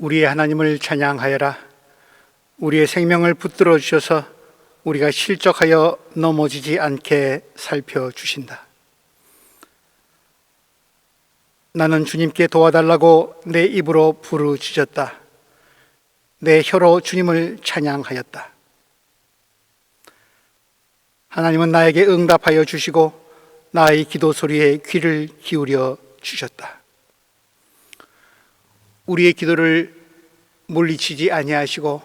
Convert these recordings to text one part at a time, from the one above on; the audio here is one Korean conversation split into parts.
우리의 하나님을 찬양하여라. 우리의 생명을 붙들어 주셔서 우리가 실족하여 넘어지지 않게 살펴주신다. 나는 주님께 도와달라고 내 입으로 부르짖었다. 내 혀로 주님을 찬양하였다. 하나님은 나에게 응답하여 주시고 나의 기도 소리에 귀를 기울여 주셨다. 우리의 기도를 물리치지 아니하시고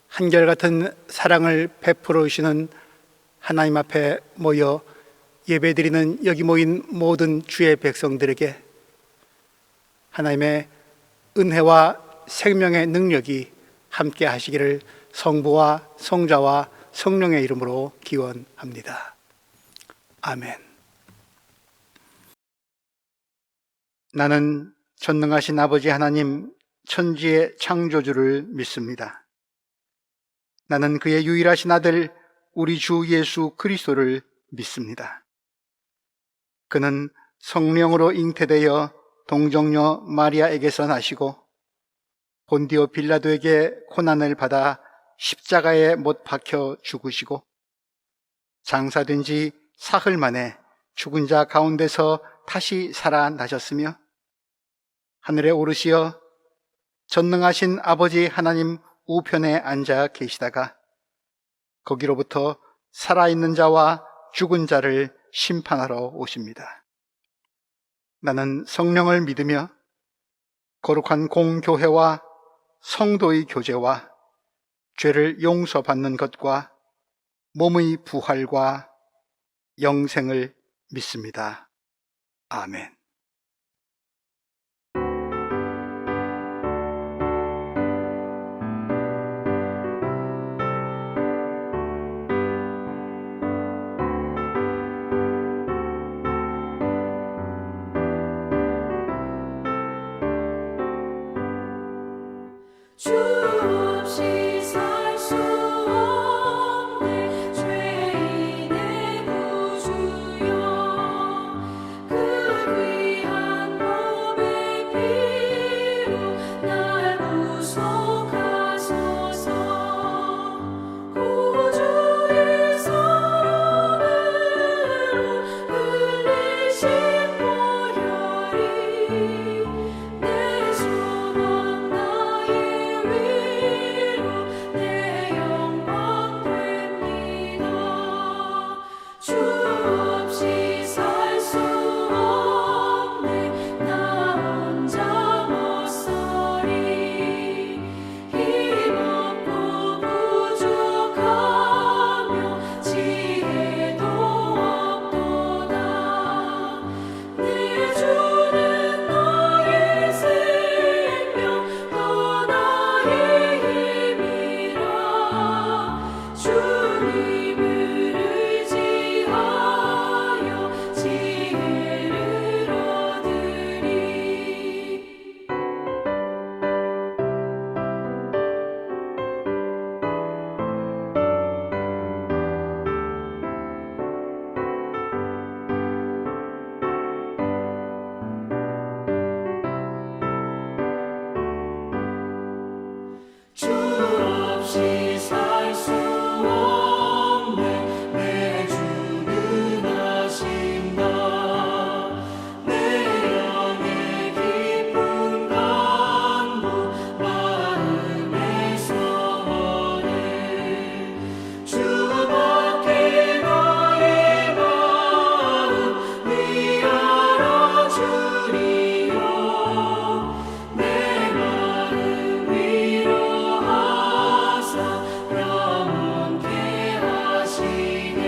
한결같은 사랑을 베풀어 주시는 하나님 앞에 모여 예배드리는 여기 모인 모든 주의 백성들에게 하나님의 은혜와 생명의 능력이 함께 하시기를 성부와 성자와 성령의 이름으로 기원합니다. 아멘. 나는 전능하신 아버지 하나님 천지의 창조주를 믿습니다. 나는 그의 유일하신 아들 우리 주 예수 그리스도를 믿습니다. 그는 성령으로 잉태되어 동정녀 마리아에게서 나시고 본디오 빌라도에게 고난을 받아 십자가에 못 박혀 죽으시고 장사된 지 사흘 만에 죽은 자 가운데서 다시 살아나셨으며 하늘에 오르시어 전능하신 아버지 하나님 우편에 앉아 계시다가 거기로부터 살아있는 자와 죽은 자를 심판하러 오십니다. 나는 성령을 믿으며 거룩한 공교회와 성도의 교제와 죄를 용서받는 것과 몸의 부활과 영생을 믿습니다. 아멘. 주 없이 살 수 없네 죄인의 구주여 그 귀한 몸의 피로 날 구속하소서 구주의 사랑으로 흘리신 보혈이 내 소망 나의 위로 내 영광 됩니다. 주 없이 살 수 없네 나 혼자 못서리 힘없고 부족하며 지혜도 없도다. 내 주는 나의 생명 또 나의 힘이라. 주님을 의지하여 지혜를 얻으리. 주 없이 살 수 없네 내 주는 아신다. 내 영의 깊은 간구 마음의 소원을 주밖에 나의 마음 위하여 주리요. 내 마음 위로하사 영원케 하시네.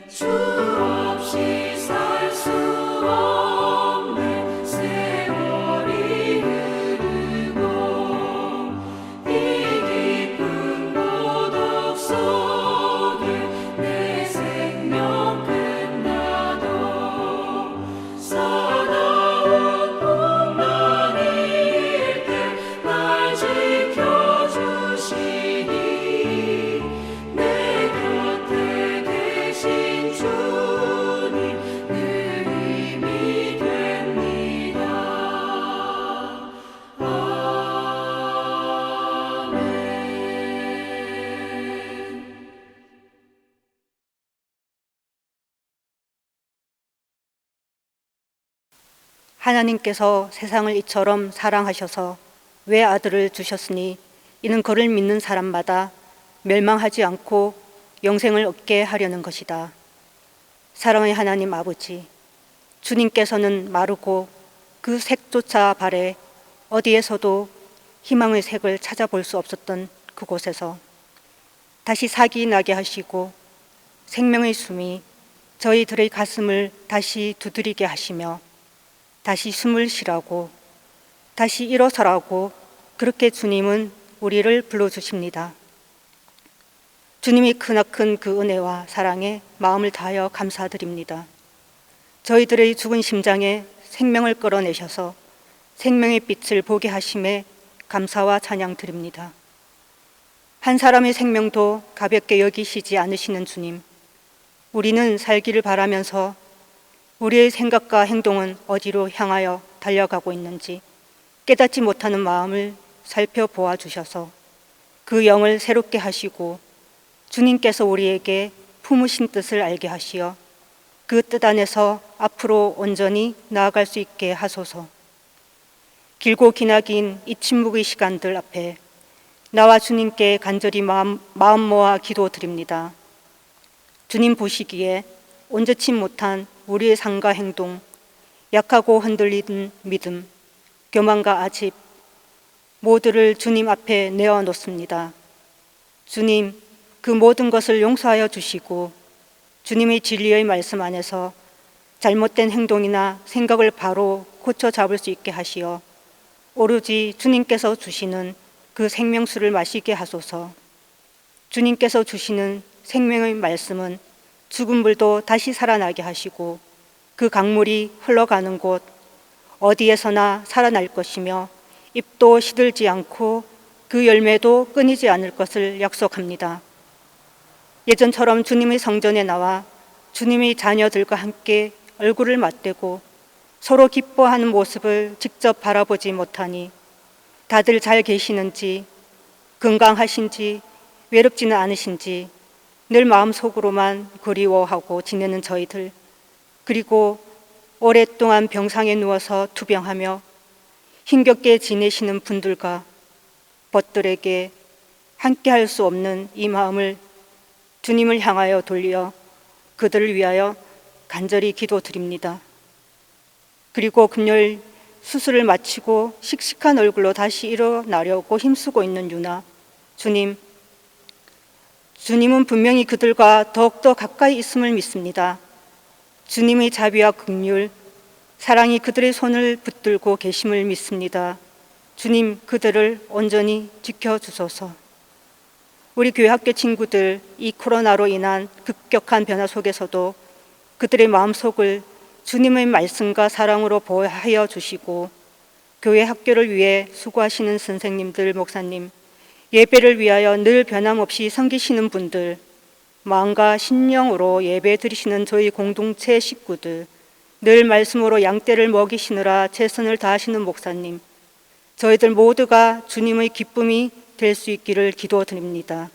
주 없이 살 수 없네 세월이 흐르고 이 깊은 고독 속에 내 생명 끝나도 사나운 풍랑일 때 날 지켜주시니 내 곁에 계신 주님 늘 힘이 됩니다. 아멘. 하나님께서 세상을 이처럼 사랑하셔서 외아들을 주셨으니 이는 그를 믿는 사람마다 멸망하지 않고 영생을 얻게 하려는 것이다. 사랑의 하나님 아버지, 주님께서는 마르고 그 색조차 발에 어디에서도 희망의 색을 찾아볼 수 없었던 그곳에서 다시 살기 나게 하시고 생명의 숨이 저희들의 가슴을 다시 두드리게 하시며 다시 숨을 쉬라고, 다시 일어서라고 그렇게 주님은 우리를 불러주십니다. 주님이 크나큰 그 은혜와 사랑에 마음을 다하여 감사드립니다. 저희들의 죽은 심장에 생명을 끌어내셔서 생명의 빛을 보게 하심에 감사와 찬양 드립니다. 한 사람의 생명도 가볍게 여기시지 않으시는 주님, 우리는 살기를 바라면서 우리의 생각과 행동은 어디로 향하여 달려가고 있는지 깨닫지 못하는 마음을 살펴보아 주셔서 그 영을 새롭게 하시고 주님께서 우리에게 품으신 뜻을 알게 하시어 그 뜻 안에서 앞으로 온전히 나아갈 수 있게 하소서. 길고 기나긴 이 침묵의 시간들 앞에 나와 주님께 간절히 마음 모아 기도드립니다. 주님 보시기에 온전치 못한 우리의 삶과 행동, 약하고 흔들리는 믿음, 교만과 아집 모두를 주님 앞에 내어놓습니다. 주님, 그 모든 것을 용서하여 주시고 주님의 진리의 말씀 안에서 잘못된 행동이나 생각을 바로 고쳐 잡을 수 있게 하시어 오로지 주님께서 주시는 그 생명수를 마시게 하소서. 주님께서 주시는 생명의 말씀은 죽은 물도 다시 살아나게 하시고 그 강물이 흘러가는 곳 어디에서나 살아날 것이며 잎도 시들지 않고 그 열매도 끊이지 않을 것을 약속합니다. 예전처럼 주님의 성전에 나와 주님의 자녀들과 함께 얼굴을 맞대고 서로 기뻐하는 모습을 직접 바라보지 못하니 다들 잘 계시는지, 건강하신지, 외롭지는 않으신지 늘 마음속으로만 그리워하고 지내는 저희들, 그리고 오랫동안 병상에 누워서 투병하며 힘겹게 지내시는 분들과 벗들에게 함께할 수 없는 이 마음을 주님을 향하여 돌려 그들을 위하여 간절히 기도드립니다. 그리고 금요일 수술을 마치고 씩씩한 얼굴로 다시 일어나려고 힘쓰고 있는 유나, 주님은 분명히 그들과 더욱더 가까이 있음을 믿습니다. 주님의 자비와 긍휼, 사랑이 그들의 손을 붙들고 계심을 믿습니다. 주님, 그들을 온전히 지켜주소서. 우리 교회 학교 친구들, 이 코로나로 인한 급격한 변화 속에서도 그들의 마음속을 주님의 말씀과 사랑으로 보호하여 주시고 교회 학교를 위해 수고하시는 선생님들, 목사님, 예배를 위하여 늘 변함없이 섬기시는 분들, 마음과 신령으로 예배 드리시는 저희 공동체 식구들, 늘 말씀으로 양떼를 먹이시느라 최선을 다하시는 목사님, 저희들 모두가 주님의 기쁨이 될 수 있기를 기도드립니다.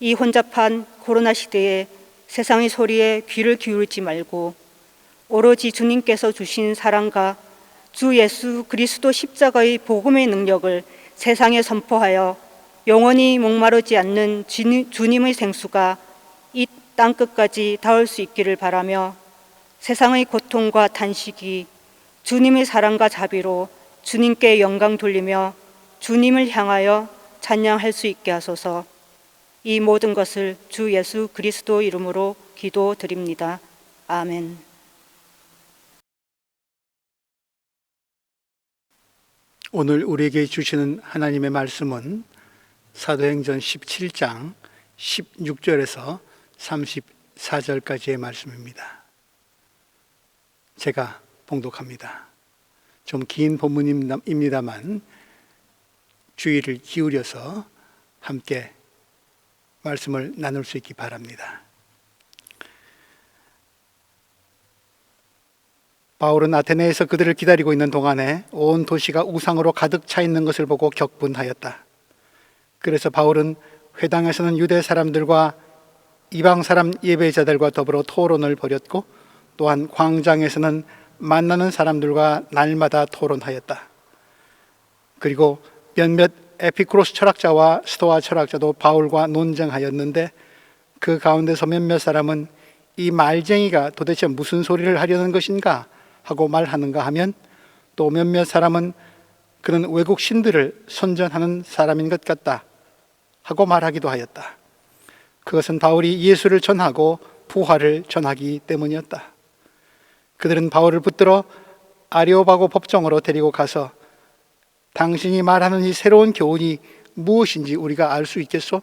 이 혼잡한 코로나 시대에 세상의 소리에 귀를 기울이지 말고 오로지 주님께서 주신 사랑과 주 예수 그리스도 십자가의 복음의 능력을 세상에 선포하여 영원히 목마르지 않는 주님의 생수가 이 땅끝까지 닿을 수 있기를 바라며 세상의 고통과 탄식이 주님의 사랑과 자비로 주님께 영광 돌리며 주님을 향하여 찬양할 수 있게 하소서. 이 모든 것을 주 예수 그리스도 이름으로 기도드립니다. 아멘. 오늘 우리에게 주시는 하나님의 말씀은 사도행전 17장 16절에서 34절까지의 말씀입니다. 제가 봉독합니다. 좀 긴 본문입니다만 주의를 기울여서 함께 말씀을 나눌 수 있기 바랍니다. 바울은 아테네에서 그들을 기다리고 있는 동안에 온 도시가 우상으로 가득 차 있는 것을 보고 격분하였다. 그래서 바울은 회당에서는 유대 사람들과 이방 사람 예배자들과 더불어 토론을 벌였고, 또한 광장에서는 만나는 사람들과 날마다 토론하였다. 그리고 몇몇 에피쿠로스 철학자와 스토아 철학자도 바울과 논쟁하였는데 그 가운데서 몇몇 사람은 이 말쟁이가 도대체 무슨 소리를 하려는 것인가 하고 말하는가 하면, 또 몇몇 사람은 그는 외국 신들을 선전하는 사람인 것 같다 하고 말하기도 하였다. 그것은 바울이 예수를 전하고 부활을 전하기 때문이었다. 그들은 바울을 붙들어 아레오바고 법정으로 데리고 가서 당신이 말하는 이 새로운 교훈이 무엇인지 우리가 알 수 있겠소?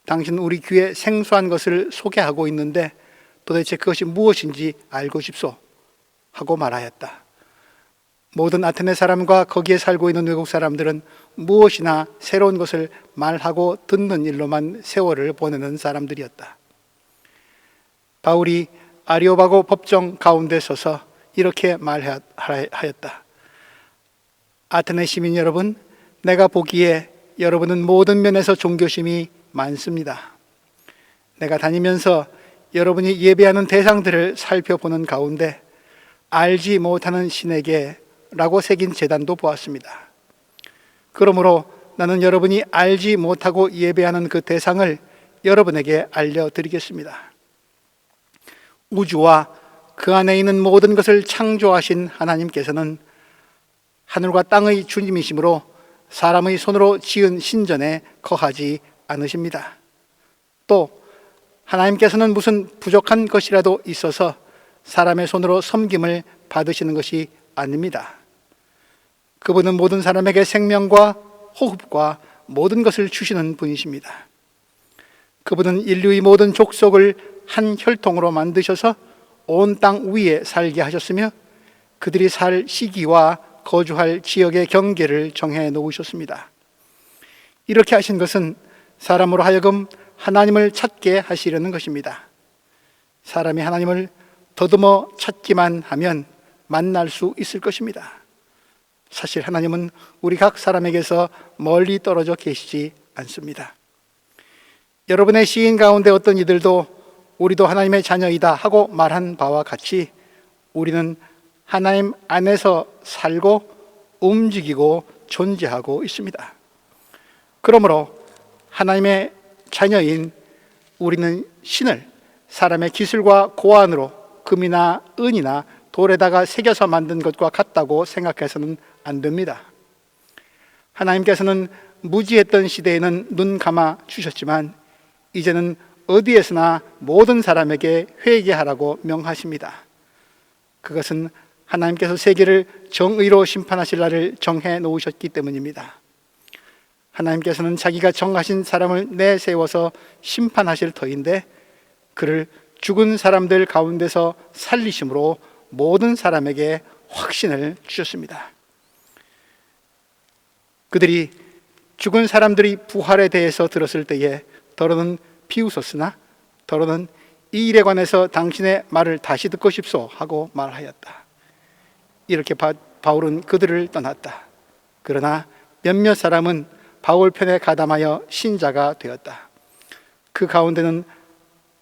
당신은 우리 귀에 생소한 것을 소개하고 있는데 도대체 그것이 무엇인지 알고 싶소? 하고 말하였다. 모든 아테네 사람과 거기에 살고 있는 외국 사람들은 무엇이나 새로운 것을 말하고 듣는 일로만 세월을 보내는 사람들이었다. 바울이 아레오바고 법정 가운데 서서 이렇게 말하였다. 아테네 시민 여러분, 내가 보기에 여러분은 모든 면에서 종교심이 많습니다. 내가 다니면서 여러분이 예배하는 대상들을 살펴보는 가운데 알지 못하는 신에게 라고 새긴 제단도 보았습니다. 그러므로 나는 여러분이 알지 못하고 예배하는 그 대상을 여러분에게 알려드리겠습니다. 우주와 그 안에 있는 모든 것을 창조하신 하나님께서는 하늘과 땅의 주님이시므로 사람의 손으로 지은 신전에 거하지 않으십니다. 또 하나님께서는 무슨 부족한 것이라도 있어서 사람의 손으로 섬김을 받으시는 것이 아닙니다. 그분은 모든 사람에게 생명과 호흡과 모든 것을 주시는 분이십니다. 그분은 인류의 모든 족속을 한 혈통으로 만드셔서 온 땅 위에 살게 하셨으며 그들이 살 시기와 거주할 지역의 경계를 정해 놓으셨습니다. 이렇게 하신 것은 사람으로 하여금 하나님을 찾게 하시려는 것입니다. 사람이 하나님을 더듬어 찾기만 하면 만날 수 있을 것입니다. 사실 하나님은 우리 각 사람에게서 멀리 떨어져 계시지 않습니다. 여러분의 시인 가운데 어떤 이들도 우리도 하나님의 자녀이다 하고 말한 바와 같이 우리는 하나님 안에서 살고 움직이고 존재하고 있습니다. 그러므로 하나님의 자녀인 우리는 신을 사람의 기술과 고안으로 금이나 은이나 돌에다가 새겨서 만든 것과 같다고 생각해서는 안 됩니다. 하나님께서는 무지했던 시대에는 눈 감아 주셨지만 이제는 어디에서나 모든 사람에게 회개하라고 명하십니다. 그것은 하나님께서 세계를 정의로 심판하실 날을 정해 놓으셨기 때문입니다. 하나님께서는 자기가 정하신 사람을 내세워서 심판하실 터인데 그를 죽은 사람들 가운데서 살리심으로 모든 사람에게 확신을 주셨습니다. 그들이 죽은 사람들이 부활에 대해서 들었을 때에 더러는 비웃었으나 더러는 이 일에 관해서 당신의 말을 다시 듣고 싶소 하고 말하였다. 이렇게 바울은 그들을 떠났다. 그러나 몇몇 사람은 바울 편에 가담하여 신자가 되었다. 그 가운데는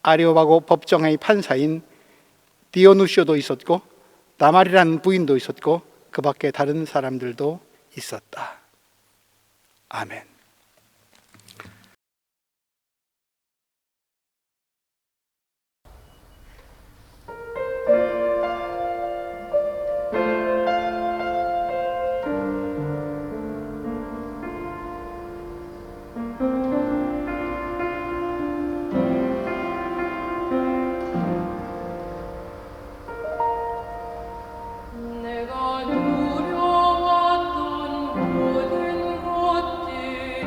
아레오바고 법정의 판사인 디오누시오도 있었고 다말이라는 부인도 있었고 그 밖에 다른 사람들도 있었다. 아멘. 내가 두려웠던 모든 것들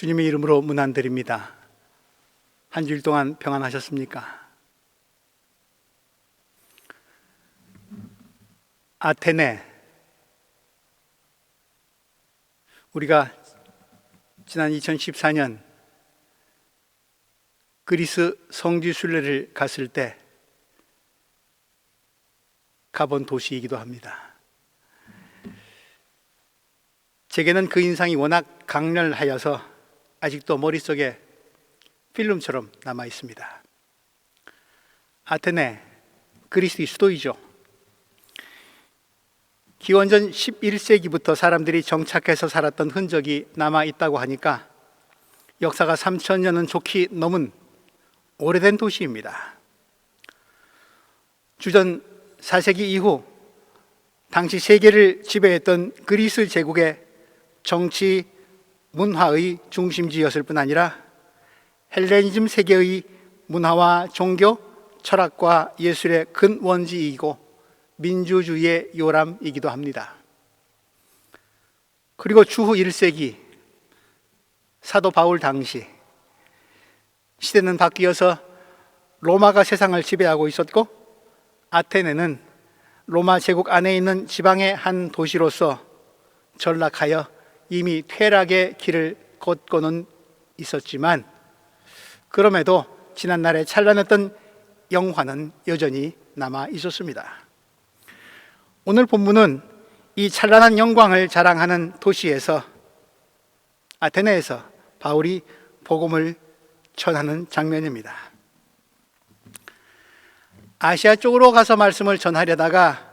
주님의 이름으로 문안드립니다. 한 주일 동안 평안하셨습니까? 아테네, 우리가 지난 2014년 그리스 성지 순례를 갔을 때 가본 도시이기도 합니다. 제게는 그 인상이 워낙 강렬하여서 아직도 머릿속에 필름처럼 남아 있습니다. 아테네, 그리스의 수도이죠. 기원전 11세기부터 사람들이 정착해서 살았던 흔적이 남아 있다고 하니까 역사가 3,000년은 좋게 넘은 오래된 도시입니다. 주전 4세기 이후 당시 세계를 지배했던 그리스 제국의 정치, 문화의 중심지였을 뿐 아니라 헬레니즘 세계의 문화와 종교, 철학과 예술의 근원지이고 민주주의의 요람이기도 합니다. 그리고 주후 1세기 사도 바울 당시 시대는 바뀌어서 로마가 세상을 지배하고 있었고 아테네는 로마 제국 안에 있는 지방의 한 도시로서 전락하여 이미 퇴락의 길을 걷고는 있었지만 그럼에도 지난날에 찬란했던 영화는 여전히 남아 있었습니다. 오늘 본문은 이 찬란한 영광을 자랑하는 도시에서 아테네에서 바울이 복음을 전하는 장면입니다. 아시아 쪽으로 가서 말씀을 전하려다가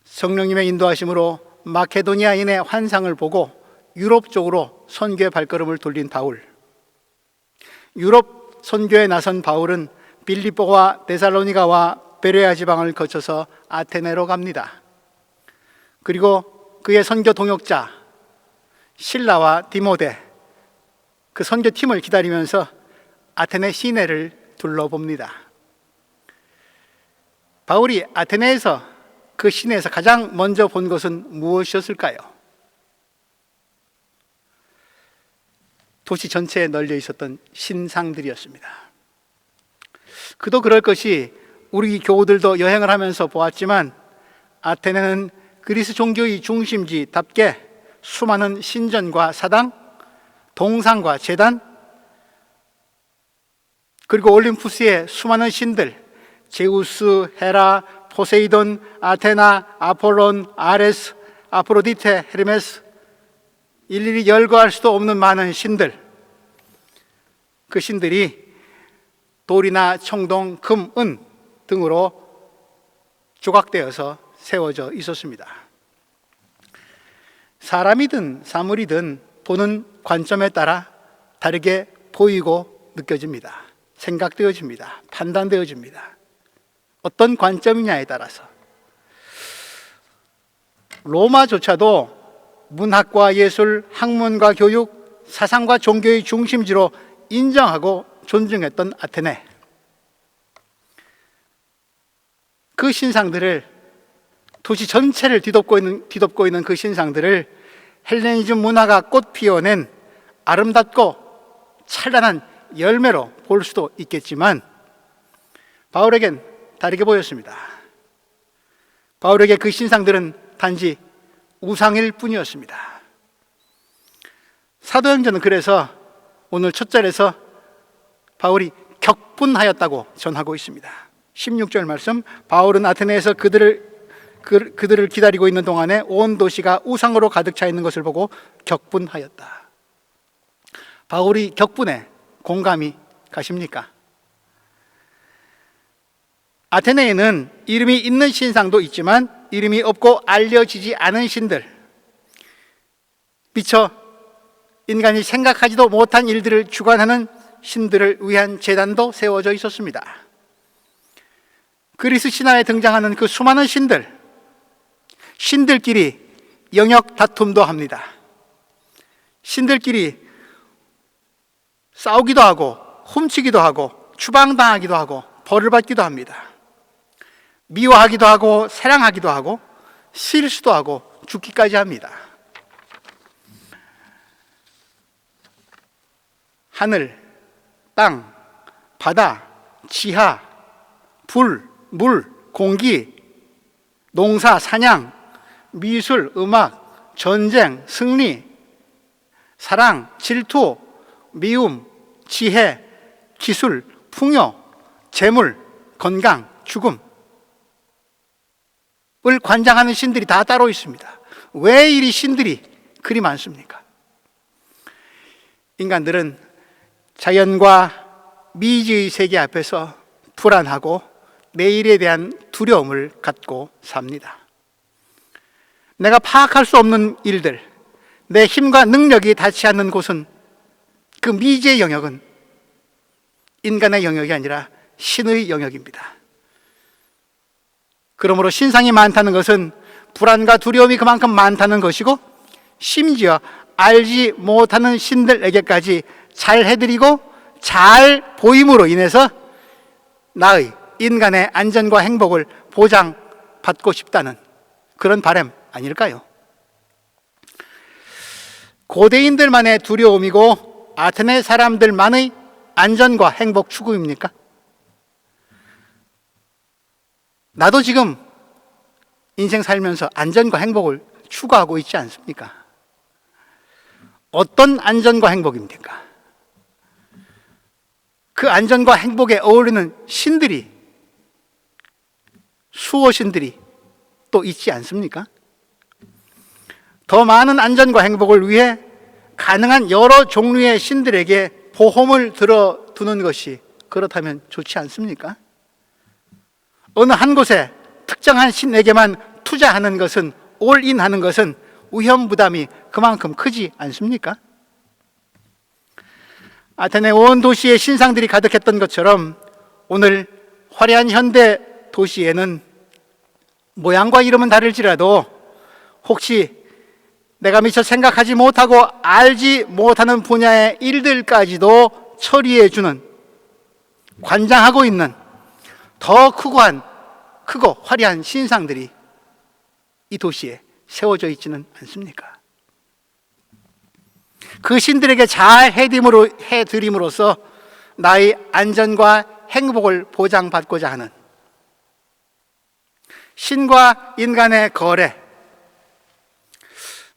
성령님의 인도하심으로 마케도니아인의 환상을 보고 유럽 쪽으로 선교의 발걸음을 돌린 바울. 유럽 선교에 나선 바울은 빌립보와 데살로니가와 베레아 지방을 거쳐서 아테네로 갑니다. 그리고 그의 선교 동역자 실라와 디모데, 그 선교팀을 기다리면서 아테네 시내를 둘러봅니다. 바울이 아테네에서 그 시내에서 가장 먼저 본 것은 무엇이었을까요? 도시 전체에 널려 있었던 신상들이었습니다. 그도 그럴 것이 우리 교우들도 여행을 하면서 보았지만 아테네는 그리스 종교의 중심지답게 수많은 신전과 사당, 동상과 제단, 그리고 올림푸스의 수많은 신들, 제우스, 헤라, 포세이돈, 아테나, 아폴론, 아레스, 아프로디테, 헤르메스, 일일이 열거할 수도 없는 많은 신들, 그 신들이 돌이나 청동, 금, 은 등으로 조각되어서 세워져 있었습니다. 사람이든 사물이든 보는 관점에 따라 다르게 보이고 느껴집니다. 생각되어집니다. 판단되어집니다. 어떤 관점이냐에 따라서. 로마조차도 문학과 예술, 학문과 교육, 사상과 종교의 중심지로 인정하고 존중했던 아테네. 그 신상들을, 도시 전체를 뒤덮고 있는 그 신상들을 헬레니즘 문화가 꽃 피워낸 아름답고 찬란한 열매로 볼 수도 있겠지만 바울에겐 다르게 보였습니다. 바울에게 그 신상들은 단지 우상일 뿐이었습니다. 사도행전은 그래서 오늘 첫 절에서 바울이 격분하였다고 전하고 있습니다. 16절 말씀, 바울은 아테네에서 그들을 기다리고 있는 동안에 온 도시가 우상으로 가득 차 있는 것을 보고 격분하였다. 바울이 격분에 공감이 가십니까? 아테네에는 이름이 있는 신상도 있지만 이름이 없고 알려지지 않은 신들, 미처 인간이 생각하지도 못한 일들을 주관하는 신들을 위한 제단도 세워져 있었습니다. 그리스 신화에 등장하는 그 수많은 신들끼리 영역 다툼도 합니다. 신들끼리 싸우기도 하고 훔치기도 하고 추방당하기도 하고 벌을 받기도 합니다. 미워하기도 하고 사랑하기도 하고 실수도 하고 죽기까지 합니다. 하늘, 땅, 바다, 지하, 불, 물, 공기, 농사, 사냥, 미술, 음악, 전쟁, 승리, 사랑, 질투, 미움, 지혜, 기술, 풍요, 재물, 건강, 죽음을 관장하는 신들이 다 따로 있습니다. 왜 이리 신들이 그리 많습니까? 인간들은 자연과 미지의 세계 앞에서 불안하고 내일에 대한 두려움을 갖고 삽니다. 내가 파악할 수 없는 일들, 내 힘과 능력이 닿지 않는 곳은, 그 미지의 영역은 인간의 영역이 아니라 신의 영역입니다. 그러므로 신상이 많다는 것은 불안과 두려움이 그만큼 많다는 것이고, 심지어 알지 못하는 신들에게까지 잘 해드리고 잘 보임으로 인해서 나의 인간의 안전과 행복을 보장받고 싶다는 그런 바람 아닐까요? 고대인들만의 두려움이고 아테네 사람들만의 안전과 행복 추구입니까? 나도 지금 인생 살면서 안전과 행복을 추구하고 있지 않습니까? 어떤 안전과 행복입니까? 그 안전과 행복에 어울리는 신들이, 수호신들이 또 있지 않습니까? 더 많은 안전과 행복을 위해 가능한 여러 종류의 신들에게 보험을 들어두는 것이 그렇다면 좋지 않습니까? 어느 한 곳에 특정한 신에게만 투자하는 것은, 올인하는 것은 위험 부담이 그만큼 크지 않습니까? 아테네 온 도시에 신상들이 가득했던 것처럼 오늘 화려한 현대 도시에는 모양과 이름은 다를지라도 혹시 내가 미처 생각하지 못하고 알지 못하는 분야의 일들까지도 처리해주는, 관장하고 있는 더 크고 화려한 신상들이 이 도시에 세워져 있지는 않습니까? 그 신들에게 잘 해드림으로써 나의 안전과 행복을 보장받고자 하는 신과 인간의 거래,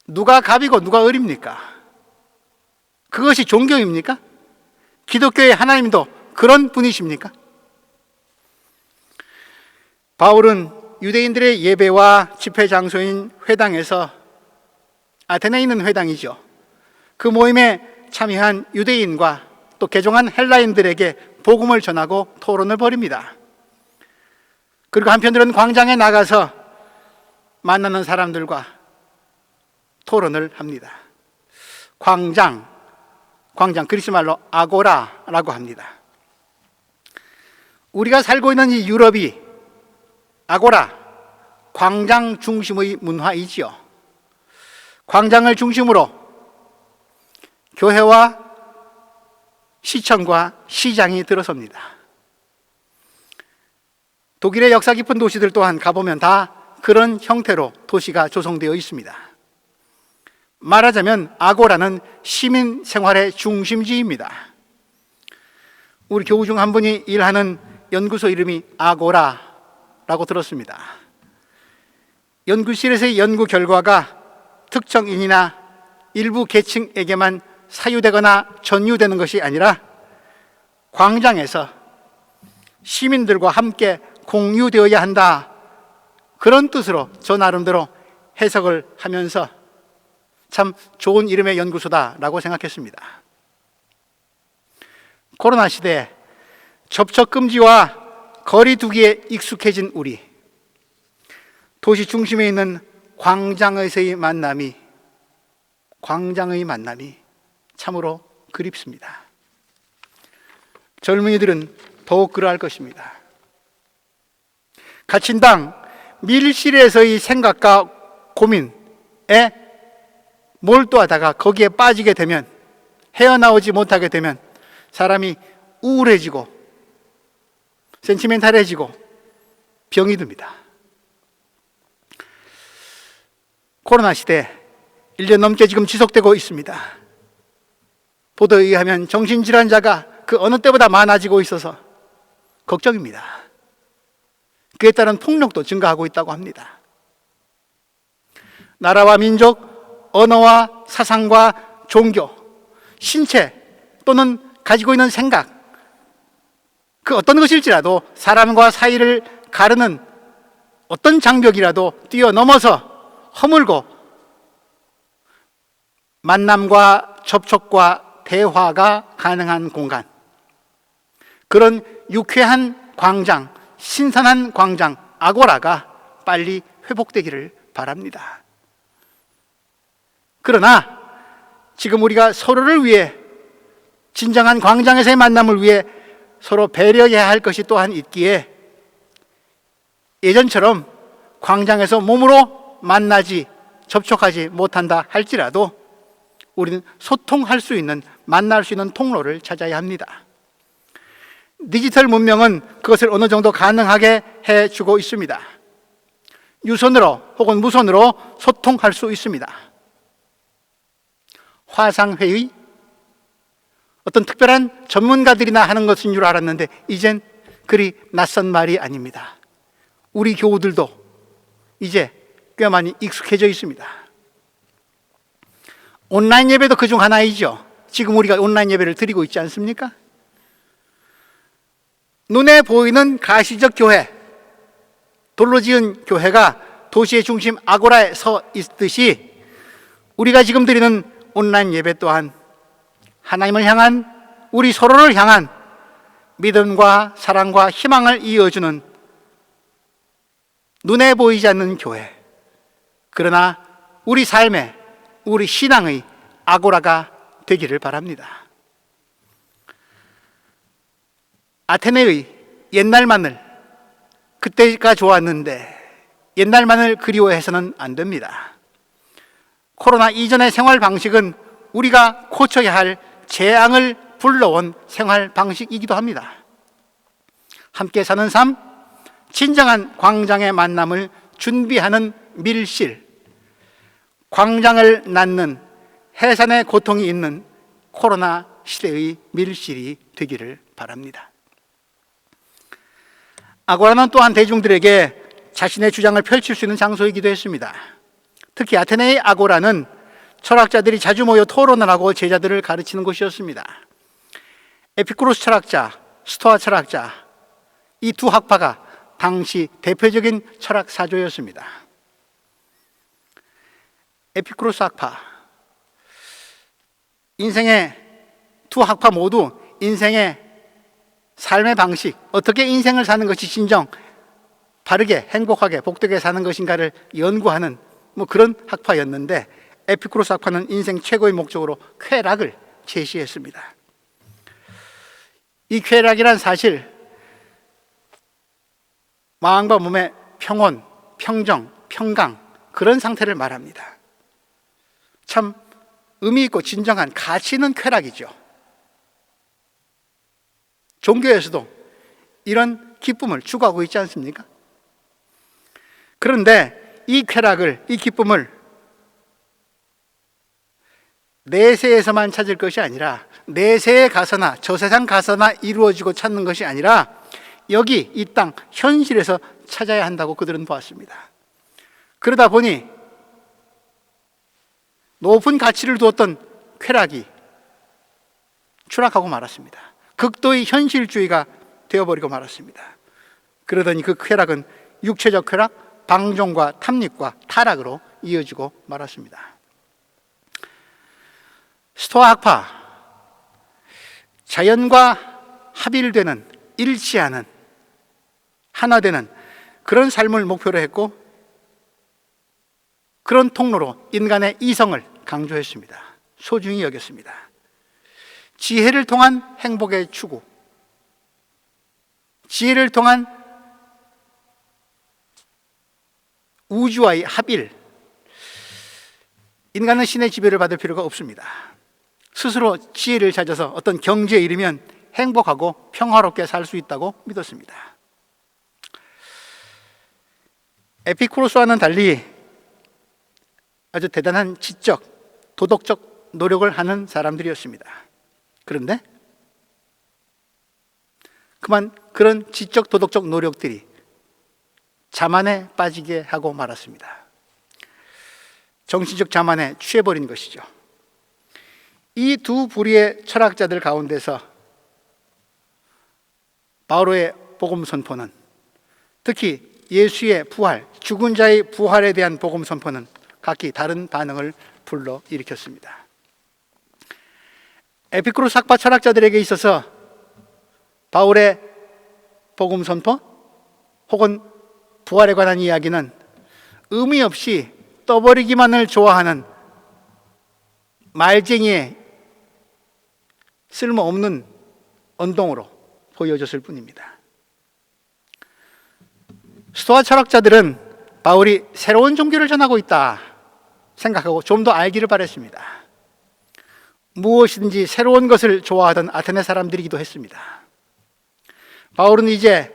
누가 갑이고 누가 을입니까? 그것이 종교입니까? 기독교의 하나님도 그런 분이십니까? 바울은 유대인들의 예배와 집회 장소인 회당에서, 아테네에 있는 회당이죠, 그 모임에 참여한 유대인과 또 개종한 헬라인들에게 복음을 전하고 토론을 벌입니다. 그리고 한편으로는 광장에 나가서 만나는 사람들과 토론을 합니다. 광장 그리스 말로 아고라라고 합니다. 우리가 살고 있는 이 유럽이 아고라, 광장 중심의 문화이지요. 광장을 중심으로 교회와 시청과 시장이 들어섭니다. 독일의 역사 깊은 도시들 또한 가보면 다 그런 형태로 도시가 조성되어 있습니다. 말하자면 아고라는 시민 생활의 중심지입니다. 우리 교우 중 한 분이 일하는 연구소 이름이 아고라라고 들었습니다. 연구실에서의 연구 결과가 특정인이나 일부 계층에게만 사유되거나 전유되는 것이 아니라 광장에서 시민들과 함께 공유되어야 한다, 그런 뜻으로 저 나름대로 해석을 하면서 참 좋은 이름의 연구소다라고 생각했습니다. 코로나 시대에 접촉 금지와 거리 두기에 익숙해진 우리, 도시 중심에 있는 광장의 만남이 참으로 그립습니다. 젊은이들은 더욱 그러할 것입니다. 갇힌 당 밀실에서의 생각과 고민에 몰두하다가 거기에 빠지게 되면, 헤어나오지 못하게 되면 사람이 우울해지고 센티멘탈해지고 병이 듭니다. 코로나 시대 1년 넘게 지금 지속되고 있습니다. 보도에 의하면 정신질환자가 그 어느 때보다 많아지고 있어서 걱정입니다. 그에 따른 폭력도 증가하고 있다고 합니다. 나라와 민족, 언어와 사상과 종교, 신체 또는 가지고 있는 생각, 그 어떤 것일지라도 사람과 사이를 가르는 어떤 장벽이라도 뛰어넘어서 허물고 만남과 접촉과 대화가 가능한 공간, 그런 유쾌한 광장, 신선한 광장, 아고라가 빨리 회복되기를 바랍니다. 그러나 지금 우리가 서로를 위해, 진정한 광장에서의 만남을 위해 서로 배려해야 할 것이 또한 있기에, 예전처럼 광장에서 몸으로 만나지, 접촉하지 못한다 할지라도 우리는 소통할 수 있는, 만날 수 있는 통로를 찾아야 합니다. 디지털 문명은 그것을 어느 정도 가능하게 해주고 있습니다. 유선으로 혹은 무선으로 소통할 수 있습니다. 화상회의, 어떤 특별한 전문가들이나 하는 것인 줄 알았는데 이젠 그리 낯선 말이 아닙니다. 우리 교우들도 이제 꽤 많이 익숙해져 있습니다. 온라인 예배도 그중 하나이죠. 지금 우리가 온라인 예배를 드리고 있지 않습니까? 눈에 보이는 가시적 교회, 돌로 지은 교회가 도시의 중심 아고라에 서 있듯이 우리가 지금 드리는 온라인 예배 또한 하나님을 향한, 우리 서로를 향한 믿음과 사랑과 희망을 이어주는 눈에 보이지 않는 교회, 그러나 우리 삶의, 우리 신앙의 아고라가 되기를 바랍니다. 아테네의 옛날만을, 그때가 좋았는데 옛날만을 그리워해서는 안 됩니다. 코로나 이전의 생활 방식은 우리가 고쳐야 할 재앙을 불러온 생활 방식이기도 합니다. 함께 사는 삶, 진정한 광장의 만남을 준비하는 밀실, 광장을 낳는 해산의 고통이 있는 코로나 시대의 밀실이 되기를 바랍니다. 아고라는 또한 대중들에게 자신의 주장을 펼칠 수 있는 장소이기도 했습니다. 특히 아테네의 아고라는 철학자들이 자주 모여 토론을 하고 제자들을 가르치는 곳이었습니다. 에피쿠로스 철학자, 스토아 철학자, 이 두 학파가 당시 대표적인 철학 사조였습니다. 에피쿠로스 학파, 인생의 두 학파 모두 인생의 삶의 방식, 어떻게 인생을 사는 것이 진정 바르게 행복하게 복되게 사는 것인가를 연구하는 그런 학파였는데, 에피쿠로스 학파는 인생 최고의 목적으로 쾌락을 제시했습니다. 이 쾌락이란 사실, 마음과 몸의 평온, 평정, 평강, 그런 상태를 말합니다. 참 의미 있고 진정한 가치 있는 쾌락이죠. 종교에서도 이런 기쁨을 추구하고 있지 않습니까? 그런데 이 쾌락을, 이 기쁨을 내세에서만 찾을 것이 아니라, 내세에 가서나 저 세상 가서나 이루어지고 찾는 것이 아니라 여기 이 땅 현실에서 찾아야 한다고 그들은 보았습니다. 그러다 보니 높은 가치를 두었던 쾌락이 추락하고 말았습니다. 극도의 현실주의가 되어버리고 말았습니다. 그러더니 그 쾌락은 육체적 쾌락, 방종과 탐닉과 타락으로 이어지고 말았습니다. 스토아 학파, 자연과 합일되는, 일치하는, 하나되는 그런 삶을 목표로 했고, 그런 통로로 인간의 이성을 강조했습니다. 소중히 여겼습니다. 지혜를 통한 행복의 추구, 지혜를 통한 우주와의 합일, 인간은 신의 지배를 받을 필요가 없습니다. 스스로 지혜를 찾아서 어떤 경지에 이르면 행복하고 평화롭게 살 수 있다고 믿었습니다. 에피쿠로스와는 달리 아주 대단한 지적, 도덕적 노력을 하는 사람들이었습니다. 그런데 그만 그런 지적 도덕적 노력들이 자만에 빠지게 하고 말았습니다. 정신적 자만에 취해버린 것이죠. 이 두 부류의 철학자들 가운데서 바오로의 복음 선포는, 특히 예수의 부활, 죽은 자의 부활에 대한 복음 선포는 각기 다른 반응을 불러일으켰습니다. 에피쿠로스 학파 철학자들에게 있어서 바울의 복음 선포 혹은 부활에 관한 이야기는 의미 없이 떠버리기만을 좋아하는 말쟁이의 쓸모없는 언동으로 보여졌을 뿐입니다. 스토아 철학자들은 바울이 새로운 종교를 전하고 있다 생각하고 좀 더 알기를 바랬습니다. 무엇이든지 새로운 것을 좋아하던 아테네 사람들이기도 했습니다. 바울은 이제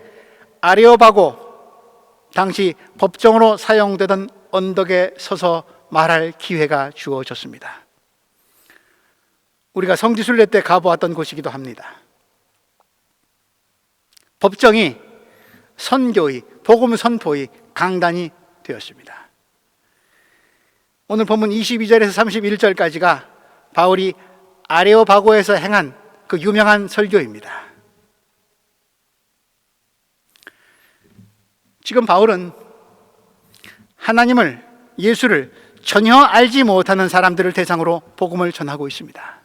아레오바고, 당시 법정으로 사용되던 언덕에 서서 말할 기회가 주어졌습니다. 우리가 성지순례 때 가보았던 곳이기도 합니다. 법정이 선교의, 복음 선포의 강단이 되었습니다. 오늘 본문 22절에서 31절까지가 바울이 아레오바고에서 행한 그 유명한 설교입니다. 지금 바울은 하나님을, 예수를 전혀 알지 못하는 사람들을 대상으로 복음을 전하고 있습니다.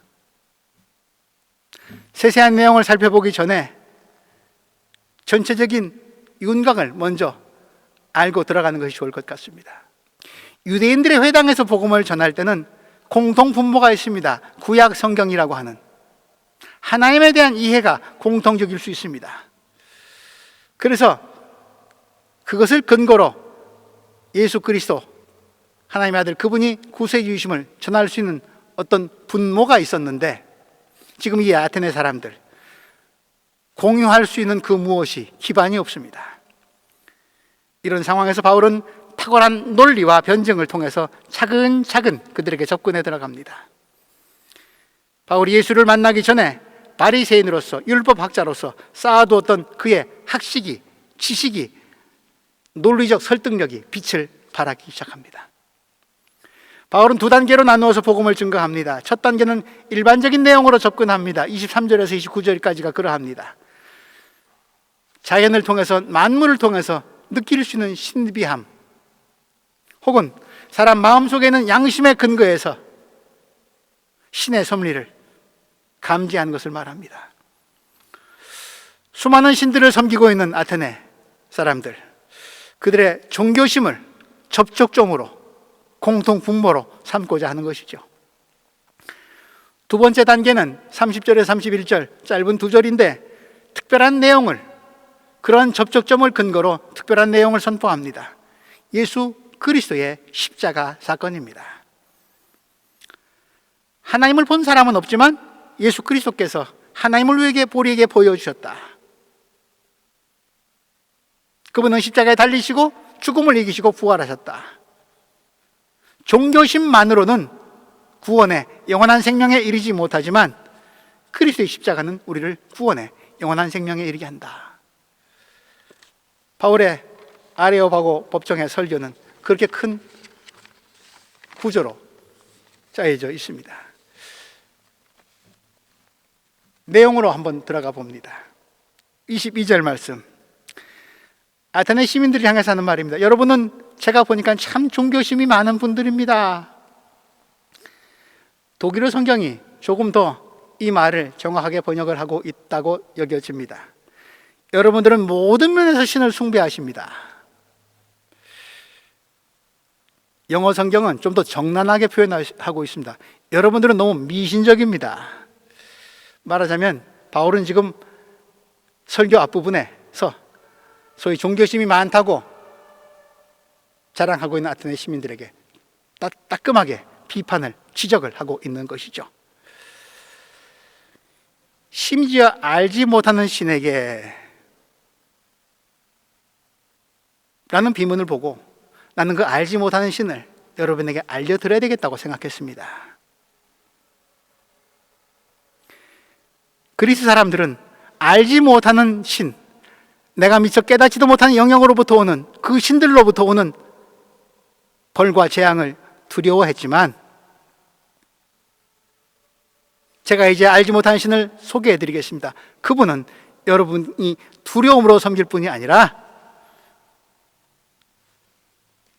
세세한 내용을 살펴보기 전에 전체적인 윤곽을 먼저 알고 들어가는 것이 좋을 것 같습니다. 유대인들의 회당에서 복음을 전할 때는 공통 분모가 있습니다. 구약 성경이라고 하는 하나님에 대한 이해가 공통적일 수 있습니다. 그래서 그것을 근거로 예수 그리스도, 하나님의 아들, 그분이 구세주이심을 전할 수 있는 어떤 분모가 있었는데, 지금 이 아테네 사람들 공유할 수 있는 그 무엇이 기반이 없습니다. 이런 상황에서 바울은 탁월한 논리와 변증을 통해서 차근차근 그들에게 접근해 들어갑니다. 바울이 예수를 만나기 전에 바리새인으로서, 율법학자로서 쌓아두었던 그의 학식이, 지식이, 논리적 설득력이 빛을 발하기 시작합니다. 바울은 두 단계로 나누어서 복음을 증거합니다. 첫 단계는 일반적인 내용으로 접근합니다. 23절에서 29절까지가 그러합니다. 자연을 통해서, 만물을 통해서 느낄 수 있는 신비함, 혹은 사람 마음속에 있는 양심의 근거에서 신의 섭리를 감지하는 것을 말합니다. 수많은 신들을 섬기고 있는 아테네 사람들, 그들의 종교심을 접촉점으로, 공통 분모로 삼고자 하는 것이죠. 두 번째 단계는 30절에서 31절 짧은 두 절인데, 특별한 내용을, 그런 접촉점을 근거로 특별한 내용을 선포합니다. 예수 그리스도의 십자가 사건입니다. 하나님을 본 사람은 없지만 예수 그리스도께서 하나님을 우리에게 보여주셨다. 그분은 십자가에 달리시고 죽음을 이기시고 부활하셨다. 종교심만으로는 구원에, 영원한 생명에 이르지 못하지만 그리스도의 십자가는 우리를 구원에, 영원한 생명에 이르게 한다. 바울의 아레오바고 법정의 설교는 그렇게 큰 구조로 짜여져 있습니다. 내용으로 한번 들어가 봅니다. 22절 말씀, 아테네 시민들이 향해서 하는 말입니다. 여러분은 제가 보니까 참 종교심이 많은 분들입니다. 독일어 성경이 조금 더 이 말을 정확하게 번역을 하고 있다고 여겨집니다. 여러분들은 모든 면에서 신을 숭배하십니다. 영어 성경은 좀 더 정난하게 표현하고 있습니다. 여러분들은 너무 미신적입니다. 말하자면 바울은 지금 설교 앞부분에서 소위 종교심이 많다고 자랑하고 있는 아테네 시민들에게 따끔하게 비판을, 지적을 하고 있는 것이죠. 심지어 알지 못하는 신에게 라는 비문을 보고 나는 그 알지 못하는 신을 여러분에게 알려드려야 되겠다고 생각했습니다. 그리스 사람들은 알지 못하는 신, 내가 미처 깨닫지도 못하는 영역으로부터 오는 그 신들로부터 오는 벌과 재앙을 두려워했지만, 제가 이제 알지 못하는 신을 소개해 드리겠습니다. 그분은 여러분이 두려움으로 섬길 뿐이 아니라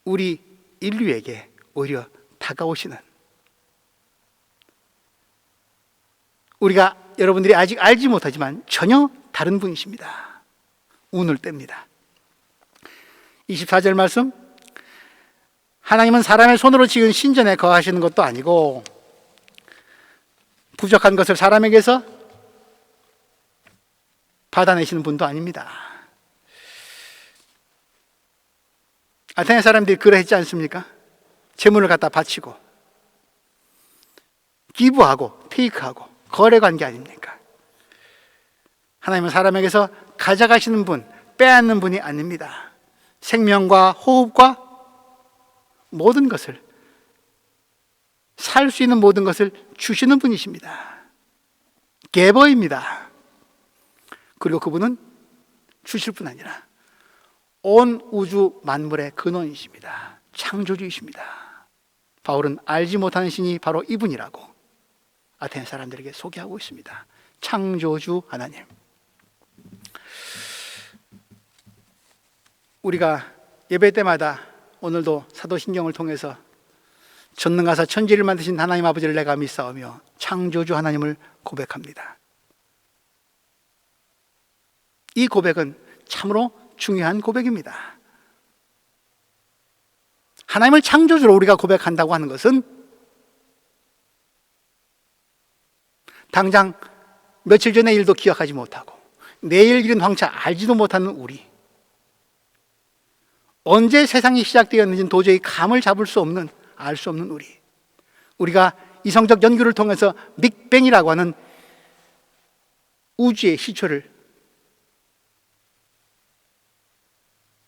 우리 인류에게 오히려 다가오시는, 우리가 여러분들이 아직 알지 못하지만 전혀 다른 분이십니다. 운을 뗍니다. 24절 말씀, 하나님은 사람의 손으로 지은 신전에 거하시는 것도 아니고 부족한 것을 사람에게서 받아내시는 분도 아닙니다. 아테네 사람들이 그러했지 않습니까? 재물을 갖다 바치고 기부하고 테이크하고 거래관계 아닙니까? 하나님은 사람에게서 가져가시는 분, 빼앗는 분이 아닙니다. 생명과 호흡과 모든 것을, 살 수 있는 모든 것을 주시는 분이십니다. 개버입니다. 그리고 그분은 주실 뿐 아니라 온 우주 만물의 근원이십니다. 창조주이십니다. 바울은 알지 못하는 신이 바로 이분이라고 아테네 사람들에게 소개하고 있습니다. 창조주 하나님. 우리가 예배 때마다 오늘도 사도신경을 통해서 전능하사 천지를 만드신 하나님 아버지를 내가 믿사오며 창조주 하나님을 고백합니다. 이 고백은 참으로 중요한 고백입니다. 하나님을 창조주로 우리가 고백한다고 하는 것은 당장 며칠 전의 일도 기억하지 못하고 내일 일은 황차 알지도 못하는 우리, 언제 세상이 시작되었는지는 도저히 감을 잡을 수 없는, 알 수 없는 우리가 이성적 연구를 통해서 빅뱅이라고 하는 우주의 시초를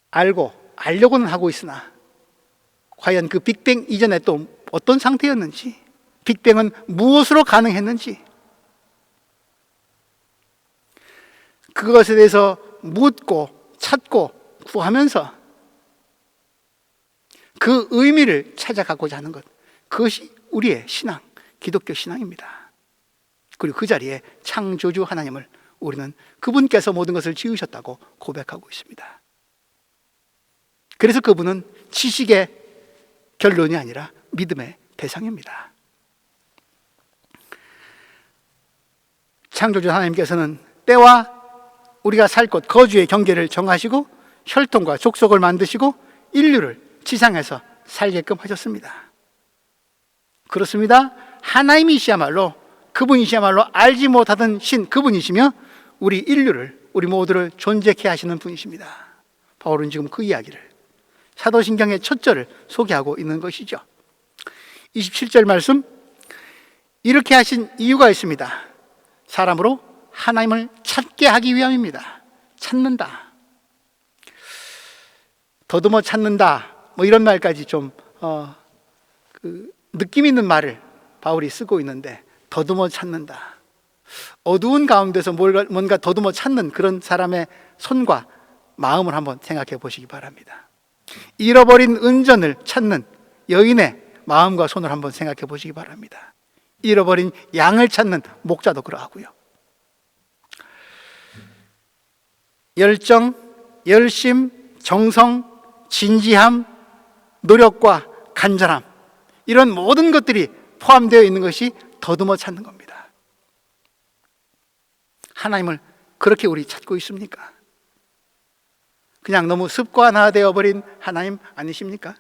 알려고는 하고 있으나 과연 그 빅뱅 이전에 또 어떤 상태였는지, 빅뱅은 무엇으로 가능했는지, 그것에 대해서 묻고 찾고 구하면서 그 의미를 찾아가고자 하는 것, 그것이 우리의 신앙, 기독교 신앙입니다. 그리고 그 자리에 창조주 하나님을 우리는 그분께서 모든 것을 지으셨다고 고백하고 있습니다. 그래서 그분은 지식의 결론이 아니라 믿음의 대상입니다. 창조주 하나님께서는 때와 우리가 살 곳, 거주의 경계를 정하시고 혈통과 족속을 만드시고 인류를 지상에서 살게끔 하셨습니다. 그렇습니다. 하나님이시야말로, 그분이시야말로 알지 못하던 신, 그분이시며 우리 인류를, 우리 모두를 존재케 하시는 분이십니다. 바울은 지금 그 이야기를, 사도신경의 첫 절을 소개하고 있는 것이죠. 27절 말씀, 이렇게 하신 이유가 있습니다. 사람으로 하나님을 찾게 하기 위함입니다. 찾는다, 더듬어 찾는다, 뭐 이런 말까지 좀 느낌 있는 말을 바울이 쓰고 있는데, 더듬어 찾는다, 어두운 가운데서 뭔가 더듬어 찾는 그런 사람의 손과 마음을 한번 생각해 보시기 바랍니다. 잃어버린 은전을 찾는 여인의 마음과 손을 한번 생각해 보시기 바랍니다. 잃어버린 양을 찾는 목자도 그러하고요. 열정, 열심, 정성, 진지함, 노력과 간절함, 이런 모든 것들이 포함되어 있는 것이 더듬어 찾는 겁니다. 하나님을 그렇게 우리 찾고 있습니까? 그냥 너무 습관화되어 버린 하나님 아니십니까?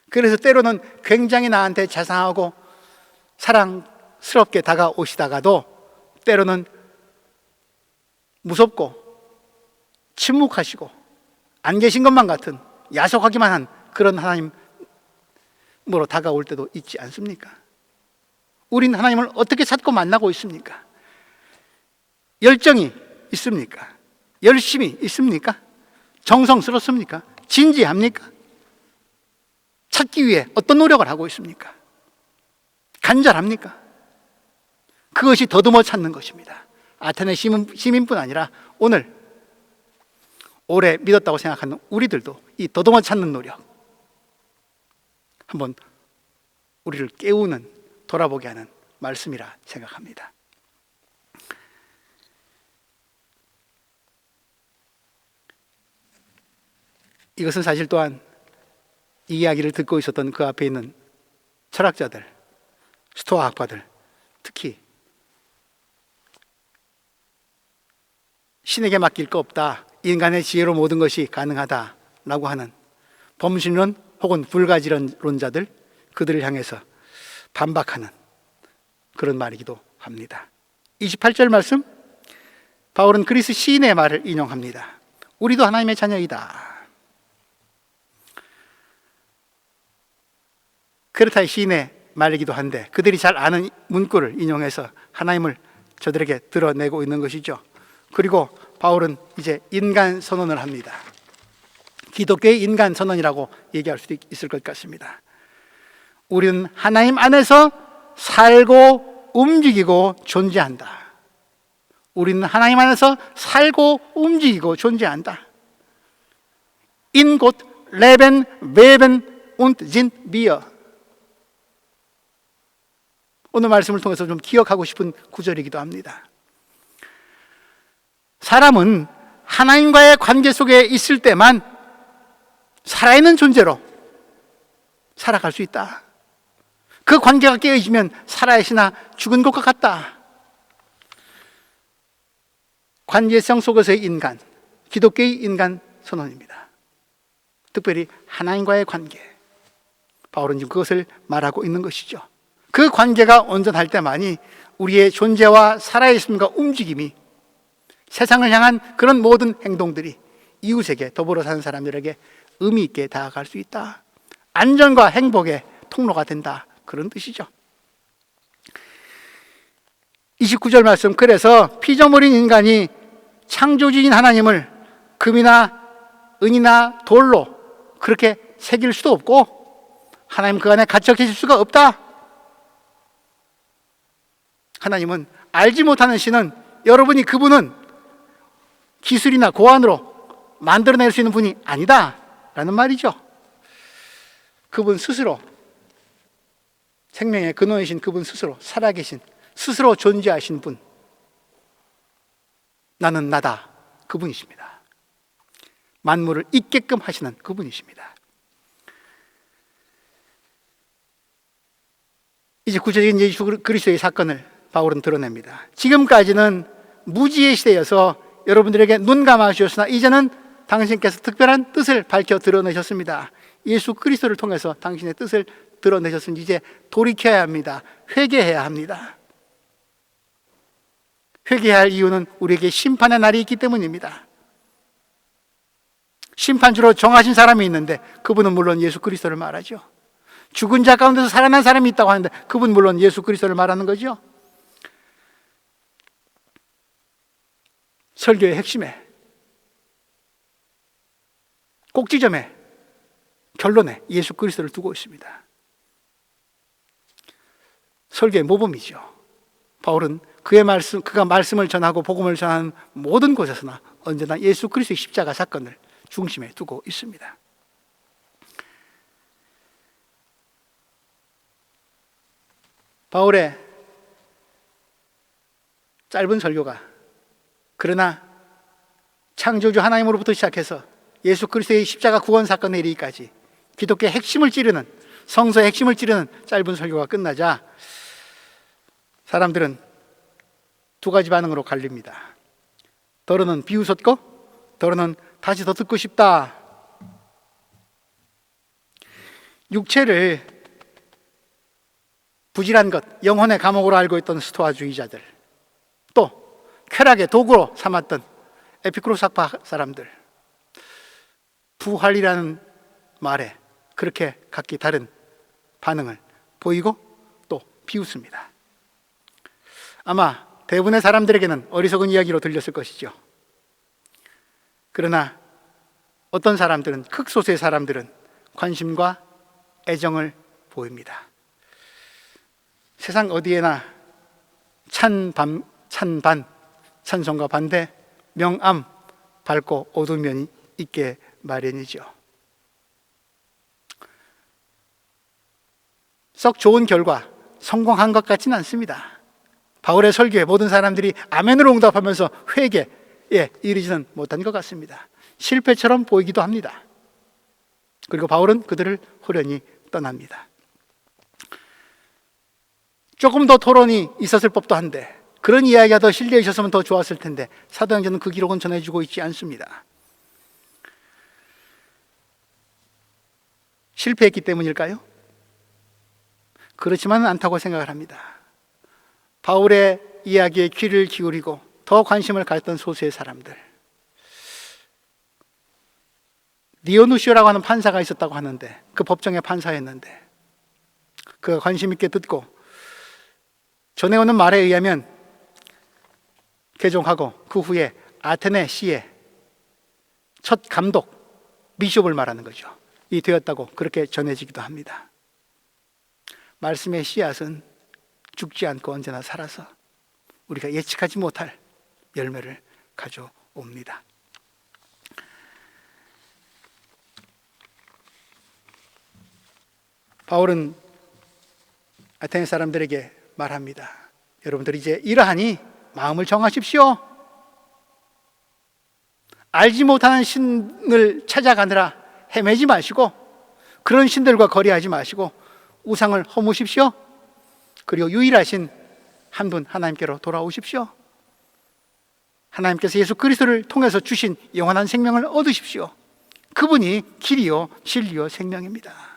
그래서 때로는 굉장히 나한테 자상하고 사랑스럽게 다가오시다가도 때로는 무섭고 침묵하시고 안 계신 것만 같은, 야속하기만 한 그런 하나님으로 다가올 때도 있지 않습니까? 우린 하나님을 어떻게 찾고 만나고 있습니까? 열정이 있습니까? 열심이 있습니까? 정성스럽습니까? 진지합니까? 찾기 위해 어떤 노력을 하고 있습니까? 간절합니까? 그것이 더듬어 찾는 것입니다. 아테네 시민뿐 아니라 오늘 오래 믿었다고 생각하는 우리들도 이 더듬어 찾는 노력, 한번 우리를 깨우는, 돌아보게 하는 말씀이라 생각합니다. 이것은 사실 또한 이 이야기를 듣고 있었던 그 앞에 있는 철학자들, 스토아 학파들, 특히 신에게 맡길 거 없다, 인간의 지혜로 모든 것이 가능하다라고 하는 범신론 혹은 불가지론자들, 그들을 향해서 반박하는 그런 말이기도 합니다. 28절 말씀, 바울은 그리스 시인의 말을 인용합니다. 우리도 하나님의 자녀이다. 크레타의 시인의 말이기도 한데 그들이 잘 아는 문구를 인용해서 하나님을 저들에게 드러내고 있는 것이죠. 그리고 바울은 이제 인간 선언을 합니다. 기독교의 인간 선언이라고 얘기할 수도 있을 것 같습니다. 우리는 하나님 안에서 살고 움직이고 존재한다. 우리는 하나님 안에서 살고 움직이고 존재한다. In Gott leben, weben und sind wir. 오늘 말씀을 통해서 좀 기억하고 싶은 구절이기도 합니다. 사람은 하나님과의 관계 속에 있을 때만 살아있는 존재로 살아갈 수 있다. 그 관계가 깨어지면 살아있으나 죽은 것과 같다. 관계성 속에서의 인간, 기독교의 인간 선언입니다. 특별히 하나님과의 관계, 바울은 지금 그것을 말하고 있는 것이죠. 그 관계가 온전할 때만이 우리의 존재와 살아있음과 움직임이, 세상을 향한 그런 모든 행동들이 이웃에게, 더불어 사는 사람들에게 의미 있게 다가갈 수 있다. 안전과 행복의 통로가 된다. 그런 뜻이죠. 29절 말씀, 그래서 피조물인 인간이 창조주인 하나님을 금이나 은이나 돌로 그렇게 새길 수도 없고 하나님 그 안에 갇혀 계실 수가 없다. 하나님은 알지 못하는 신은, 여러분이 그분은 기술이나 고안으로 만들어낼 수 있는 분이 아니다 라는 말이죠. 그분 스스로, 생명의 근원이신 그분 스스로, 살아계신, 스스로 존재하신 분, 나는 나다, 그분이십니다. 만물을 있게끔 하시는 그분이십니다. 이제 구체적인 예수 그리스도의 사건을 바울은 드러냅니다. 지금까지는 무지의 시대여서 여러분들에게 눈 감아주셨으나 이제는 당신께서 특별한 뜻을 밝혀 드러내셨습니다. 예수 그리스도를 통해서 당신의 뜻을 드러내셨으니 이제 돌이켜야 합니다. 회개해야 합니다. 회개해야 할 이유는 우리에게 심판의 날이 있기 때문입니다. 심판주로 정하신 사람이 있는데 그분은 물론 예수 그리스도를 말하죠. 죽은 자 가운데서 살아난 사람이 있다고 하는데 그분 물론 예수 그리스도를 말하는 거죠. 설교의 핵심에, 꼭지점에, 결론에 예수 그리스도를 두고 있습니다. 설교의 모범이죠. 바울은 그가 말씀을 전하고 복음을 전하는 모든 곳에서나 언제나 예수 그리스도의 십자가 사건을 중심에 두고 있습니다. 바울의 짧은 설교가, 그러나 창조주 하나님으로부터 시작해서 예수 그리스도의 십자가 구원 사건에 이르기까지 기독교의 핵심을 찌르는, 성서의 핵심을 찌르는 짧은 설교가 끝나자 사람들은 두 가지 반응으로 갈립니다. 더러는 비웃었고 더러는 다시 더 듣고 싶다. 육체를 부질한 것, 영혼의 감옥으로 알고 있던 스토아주의자들, 또 쾌락의 도구로 삼았던 에피쿠로스 학파 사람들, 부활이라는 말에 그렇게 각기 다른 반응을 보이고 또 비웃습니다. 아마 대부분의 사람들에게는 어리석은 이야기로 들렸을 것이죠. 그러나 어떤 사람들은, 극소수의 사람들은 관심과 애정을 보입니다. 세상 어디에나 찬반 찬송과 반대, 명암, 밝고 어두운 면이 있게 마련이죠. 썩 좋은 결과, 성공한 것 같지는 않습니다. 바울의 설교에 모든 사람들이 아멘으로 응답하면서 회개에 이르지는 못한 것 같습니다. 실패처럼 보이기도 합니다. 그리고 바울은 그들을 호련히 떠납니다. 조금 더 토론이 있었을 법도 한데, 그런 이야기가 더 실려 있었으면 더 좋았을 텐데, 사도행전은 그 기록은 전해주고 있지 않습니다. 실패했기 때문일까요? 그렇지만은 않다고 생각을 합니다. 바울의 이야기에 귀를 기울이고 더 관심을 가졌던 소수의 사람들, 디오누시오라고 하는 판사가 있었다고 하는데, 그 법정의 판사였는데, 그가 관심 있게 듣고 전해오는 말에 의하면 개종하고 그 후에 아테네 시의 첫 감독, 비숍을 말하는 거죠. 이 되었다고 그렇게 전해지기도 합니다. 말씀의 씨앗은 죽지 않고 언제나 살아서 우리가 예측하지 못할 열매를 가져옵니다. 바울은 아테네 사람들에게 말합니다. 여러분들 이제 이러하니 마음을 정하십시오. 알지 못하는 신을 찾아가느라 헤매지 마시고, 그런 신들과 거래하지 마시고 우상을 허무십시오. 그리고 유일하신 한 분 하나님께로 돌아오십시오. 하나님께서 예수 그리스도를 통해서 주신 영원한 생명을 얻으십시오. 그분이 길이요 진리요 생명입니다.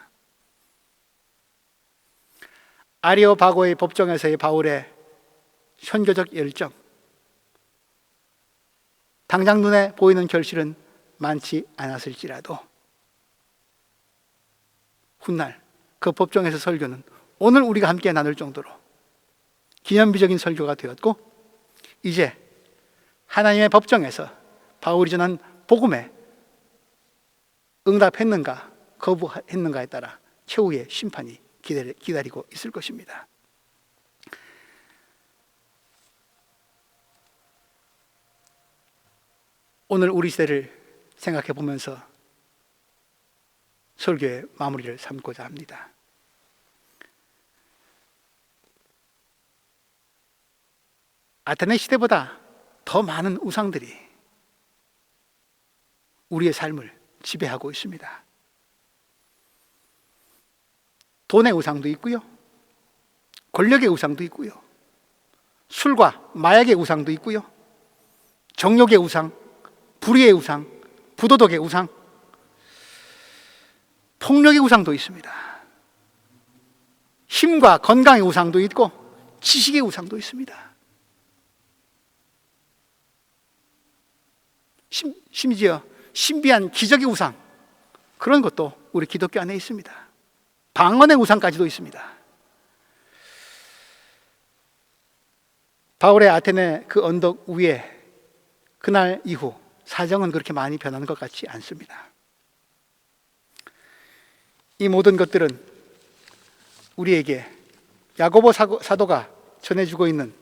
아리오바고의 법정에서의 바울의 선교적 열정, 당장 눈에 보이는 결실은 많지 않았을지라도 훗날 그 법정에서 설교는 오늘 우리가 함께 나눌 정도로 기념비적인 설교가 되었고, 이제 하나님의 법정에서 바울이 전한 복음에 응답했는가 거부했는가에 따라 최후의 심판이 기다리고 있을 것입니다. 오늘 우리 시대를 생각해 보면서 설교의 마무리를 삼고자 합니다. 아테네 시대보다 더 많은 우상들이 우리의 삶을 지배하고 있습니다. 돈의 우상도 있고요, 권력의 우상도 있고요, 술과 마약의 우상도 있고요, 정욕의 우상, 불의의 우상, 부도덕의 우상, 폭력의 우상도 있습니다. 힘과 건강의 우상도 있고 지식의 우상도 있습니다. 심지어 신비한 기적의 우상, 그런 것도 우리 기독교 안에 있습니다. 방언의 우상까지도 있습니다. 바울의 아테네 그 언덕 위에 그날 이후 사정은 그렇게 많이 변하는 것 같지 않습니다. 이 모든 것들은 우리에게 야고보 사도가 전해주고 있는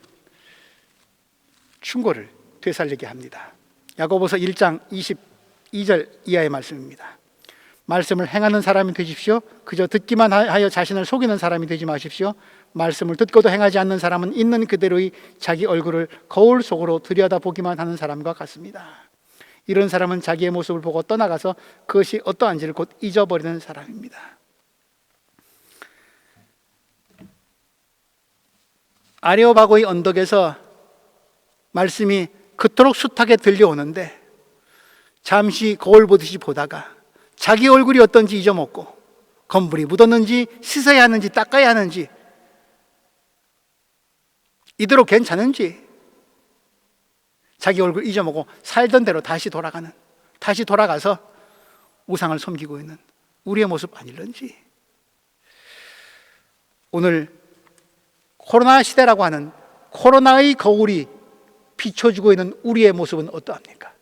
충고를 되살리게 합니다. 야고보서 1장 22절 이하의 말씀입니다. 말씀을 행하는 사람이 되십시오. 그저 듣기만 하여 자신을 속이는 사람이 되지 마십시오. 말씀을 듣고도 행하지 않는 사람은 있는 그대로의 자기 얼굴을 거울 속으로 들여다보기만 하는 사람과 같습니다. 이런 사람은 자기의 모습을 보고 떠나가서 그것이 어떠한지를 곧 잊어버리는 사람입니다. 아레오바고의 언덕에서 말씀이 그토록 숱하게 들려오는데 잠시 거울 보듯이 보다가 자기 얼굴이 어떤지 잊어먹고 검불이 묻었는지 씻어야 하는지 닦아야 하는지 이대로 괜찮은지 자기 얼굴 잊어먹고 살던 대로 다시 돌아가서 우상을 섬기고 있는 우리의 모습 아닐런지. 오늘 코로나 시대라고 하는 코로나의 거울이 비춰주고 있는 우리의 모습은 어떠합니까?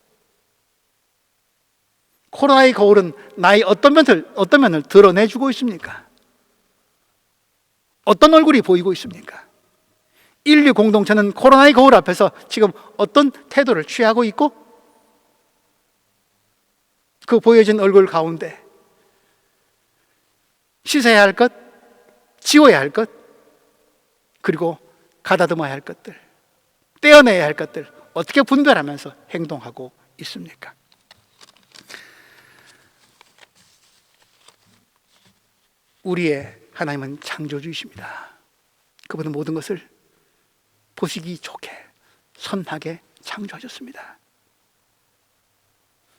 코로나의 거울은 나의 어떤 면을 드러내주고 있습니까? 어떤 얼굴이 보이고 있습니까? 인류 공동체는 코로나의 거울 앞에서 지금 어떤 태도를 취하고 있고, 그 보여진 얼굴 가운데 씻어야 할 것, 지워야 할 것, 그리고 가다듬어야 할 것들, 떼어내야 할 것들 어떻게 분별하면서 행동하고 있습니까? 우리의 하나님은 창조주이십니다. 그분은 모든 것을 보시기 좋게 선하게 창조하셨습니다.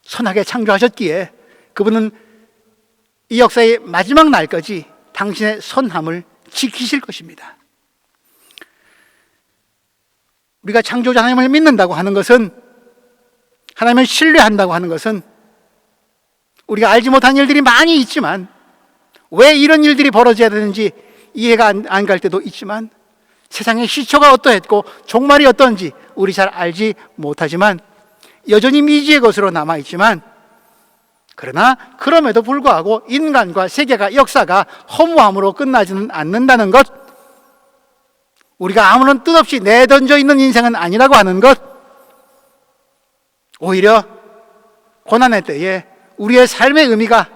선하게 창조하셨기에 그분은 이 역사의 마지막 날까지 당신의 선함을 지키실 것입니다. 우리가 창조자 하나님을 믿는다고 하는 것은, 하나님을 신뢰한다고 하는 것은, 우리가 알지 못한 일들이 많이 있지만, 왜 이런 일들이 벌어져야 되는지 이해가 안 갈 때도 있지만, 세상의 시초가 어떠했고 종말이 어떤지 우리 잘 알지 못하지만 여전히 미지의 것으로 남아있지만, 그러나 그럼에도 불구하고 인간과 세계가, 역사가 허무함으로 끝나지는 않는다는 것, 우리가 아무런 뜻 없이 내던져 있는 인생은 아니라고 하는 것, 오히려 고난의 때에 우리의 삶의 의미가,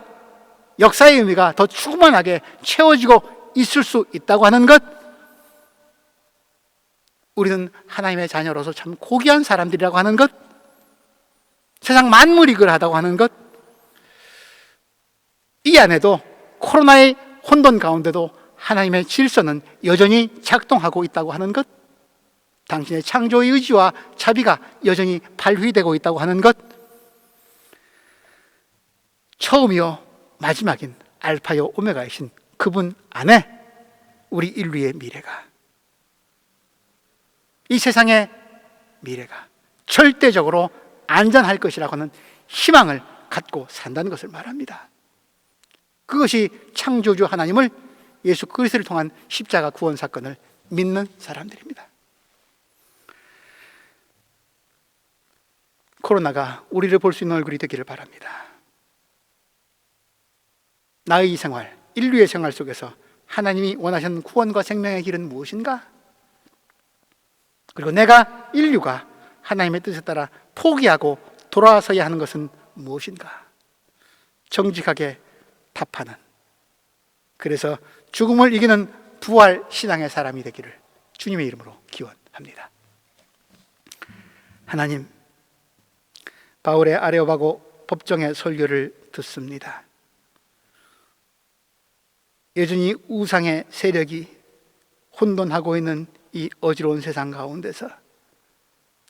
역사의 의미가 더 충만하게 채워지고 있을 수 있다고 하는 것, 우리는 하나님의 자녀로서 참 고귀한 사람들이라고 하는 것, 세상 만물이 그러하다고 하는 것, 이 안에도 코로나의 혼돈 가운데도 하나님의 질서는 여전히 작동하고 있다고 하는 것, 당신의 창조의 의지와 자비가 여전히 발휘되고 있다고 하는 것, 처음이요 마지막인 알파요 오메가이신 그분 안에 우리 인류의 미래가, 이 세상의 미래가 절대적으로 안전할 것이라고 하는 희망을 갖고 산다는 것을 말합니다. 그것이 창조주 하나님을, 예수 그리스도를 통한 십자가 구원 사건을 믿는 사람들입니다. 코로나가 우리를 볼 수 있는 얼굴이 되기를 바랍니다. 나의 생활, 인류의 생활 속에서 하나님이 원하시는 구원과 생명의 길은 무엇인가? 그리고 내가, 인류가 하나님의 뜻에 따라 포기하고 돌아서야 하는 것은 무엇인가? 정직하게 답하는, 그래서 죽음을 이기는 부활 신앙의 사람이 되기를 주님의 이름으로 기원합니다. 하나님, 바울의 아레오바고 법정의 설교를 듣습니다. 여전히 우상의 세력이 혼돈하고 있는 이 어지러운 세상 가운데서,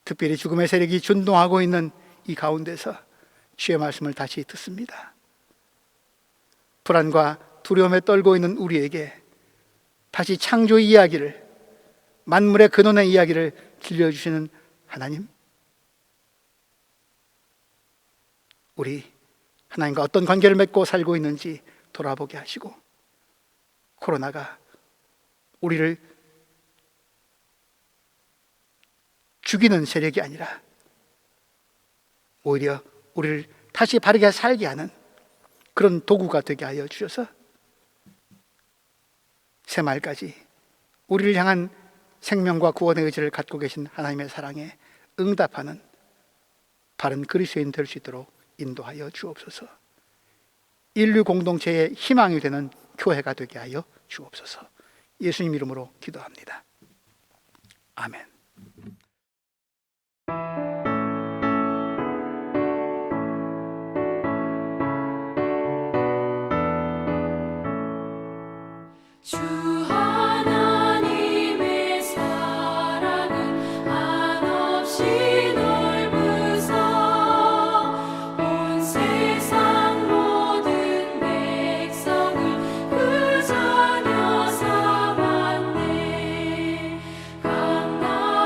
특별히 죽음의 세력이 준동하고 있는 이 가운데서 주의 말씀을 다시 듣습니다. 불안과 두려움에 떨고 있는 우리에게 다시 창조의 이야기를, 만물의 근원의 이야기를 들려주시는 하나님, 우리 하나님과 어떤 관계를 맺고 살고 있는지 돌아보게 하시고, 코로나가 우리를 죽이는 세력이 아니라 오히려 우리를 다시 바르게 살게 하는 그런 도구가 되게 하여 주셔서 새말까지 우리를 향한 생명과 구원의 의지를 갖고 계신 하나님의 사랑에 응답하는 바른 그리스도인 될 수 있도록 인도하여 주옵소서. 인류 공동체의 희망이 되는 교회가 되게 하여 주옵소서. 예수님 이름으로 기도합니다. 아멘. 주 하나님의 사랑은 한없이 넓으사 온 세상 모든 백성을 그 자녀 삼았네. 강난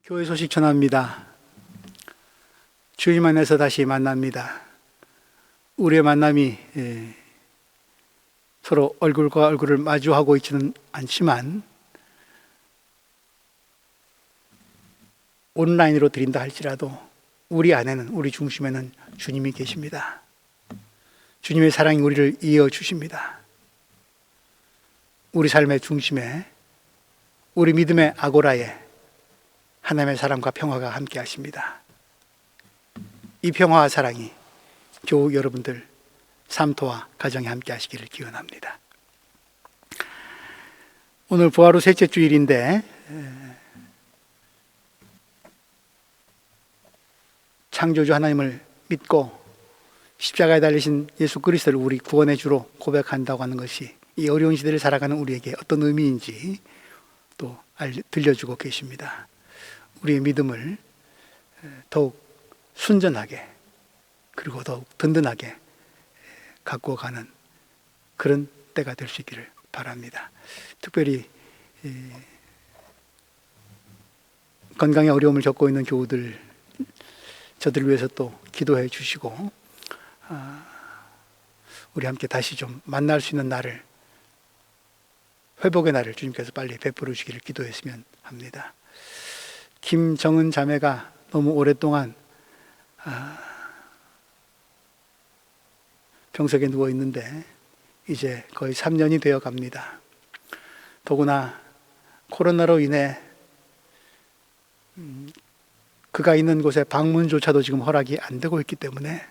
교회 소식 전합니다. 주님 안에서 다시 만납니다. 우리의 만남이 서로 얼굴과 얼굴을 마주하고 있지는 않지만 온라인으로 드린다 할지라도 우리 안에는, 우리 중심에는 주님이 계십니다. 주님의 사랑이 우리를 이어주십니다. 우리 삶의 중심에, 우리 믿음의 아고라에 하나님의 사랑과 평화가 함께 하십니다. 이 평화와 사랑이 교우 여러분들 삶터와 가정에 함께 하시기를 기원합니다. 오늘 부활 후 셋째 주일인데 창조주 하나님을 믿고 십자가에 달리신 예수 그리스도를 우리 구원의 주로 고백한다고 하는 것이 이 어려운 시대를 살아가는 우리에게 어떤 의미인지 또 들려주고 계십니다. 우리의 믿음을 더욱 순전하게 그리고 더욱 든든하게 갖고 가는 그런 때가 될 수 있기를 바랍니다. 특별히 건강에 어려움을 겪고 있는 교우들, 저들을 위해서 또 기도해 주시고 우리 함께 다시 좀 만날 수 있는 날을, 회복의 날을 주님께서 빨리 베풀어 주기를 기도했으면 합니다. 김정은 자매가 너무 오랫동안 병석에 누워 있는데 이제 거의 3년이 되어 갑니다. 더구나 코로나로 인해 그가 있는 곳에 방문조차도 지금 허락이 안 되고 있기 때문에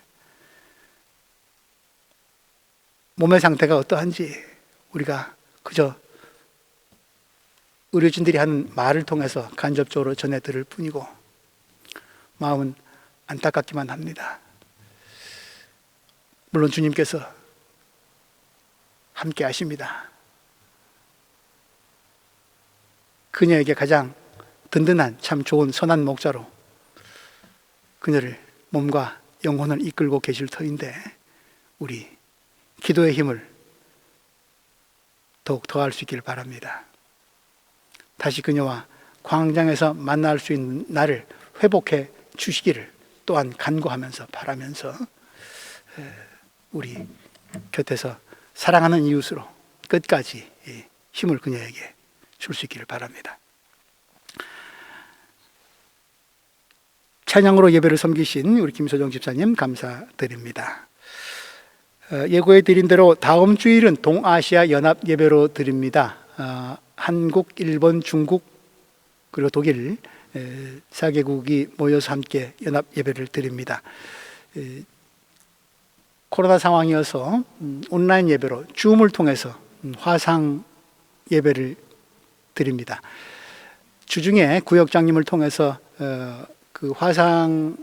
몸의 상태가 어떠한지 우리가 그저 의료진들이 하는 말을 통해서 간접적으로 전해 들을 뿐이고 마음은 안타깝기만 합니다. 물론 주님께서 함께 하십니다. 그녀에게 가장 든든한 참 좋은 선한 목자로 그녀를 몸과 영혼을 이끌고 계실 터인데 우리 기도의 힘을 더욱 더할 수 있기를 바랍니다. 다시 그녀와 광장에서 만날 수 있는 날을 회복해 주시기를 또한 간구하면서 바라면서 우리 곁에서 사랑하는 이웃으로 끝까지 힘을 그녀에게 줄 수 있기를 바랍니다. 찬양으로 예배를 섬기신 우리 김소정 집사님 감사드립니다. 예고해 드린 대로 다음 주일은 동아시아 연합 예배로 드립니다. 한국, 일본, 중국 그리고 독일 4개국이 모여서 함께 연합 예배를 드립니다. 코로나 상황이어서 온라인 예배로 줌을 통해서 화상 예배를 드립니다. 주중에 구역장님을 통해서 그 화상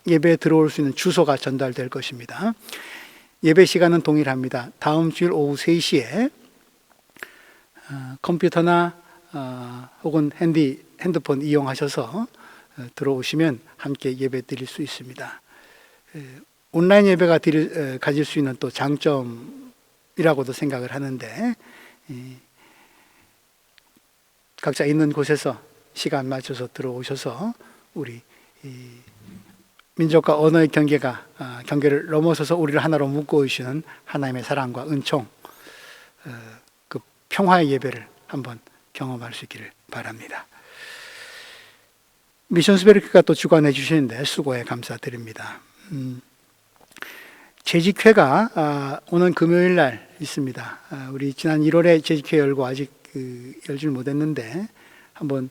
예배에 들어올 수 있는 주소가 전달될 것입니다. 예배 시간은 동일합니다. 다음 주일 오후 3시에 컴퓨터나 혹은 핸드폰 이용하셔서 들어오시면 함께 예배 드릴 수 있습니다. 온라인 예배가 가질 수 있는 또 장점이라고도 생각을 하는데 각자 있는 곳에서 시간 맞춰서 들어오셔서 우리 민족과 언어의 경계를 넘어서서 우리를 하나로 묶어주시는 하나님의 사랑과 은총, 그 평화의 예배를 한번 경험할 수 있기를 바랍니다. 미션스베르크가 또 주관해 주시는데 수고에 감사드립니다. 재직회가 오는 금요일 날 있습니다. 우리 지난 1월에 재직회 열고 아직 열질 못했는데 한번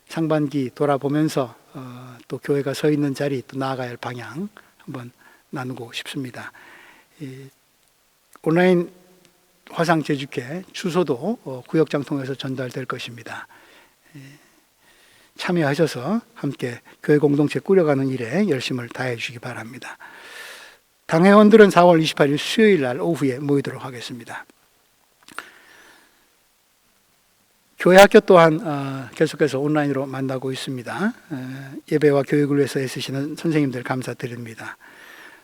상반기 돌아보면서 또 교회가 서 있는 자리, 또 나아가야 할 방향 한번 나누고 싶습니다. 온라인 화상 재직회 주소도 구역장 통해서 전달될 것입니다. 참여하셔서 함께 교회 공동체 꾸려가는 일에 열심을 다해 주시기 바랍니다. 당회원들은 4월 28일 수요일 날 오후에 모이도록 하겠습니다. 교회 학교 또한 계속해서 온라인으로 만나고 있습니다. 예배와 교육을 위해서 애쓰시는 선생님들 감사드립니다.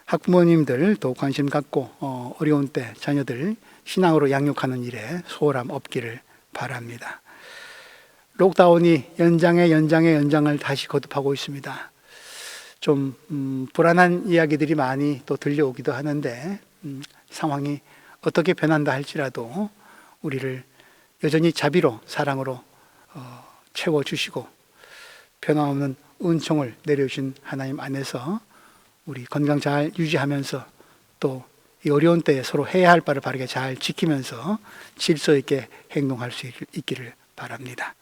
학부모님들 또 관심 갖고 어려운 때 자녀들 신앙으로 양육하는 일에 소홀함 없기를 바랍니다. 록다운이 연장을 다시 거듭하고 있습니다. 좀 불안한 이야기들이 많이 또 들려오기도 하는데 상황이 어떻게 변한다 할지라도 우리를 여전히 자비로 사랑으로 채워주시고 변함없는 은총을 내려주신 하나님 안에서 우리 건강 잘 유지하면서 또 이 어려운 때에 서로 해야 할 바를 바르게 잘 지키면서 질서 있게 행동할 수 있기를 바랍니다.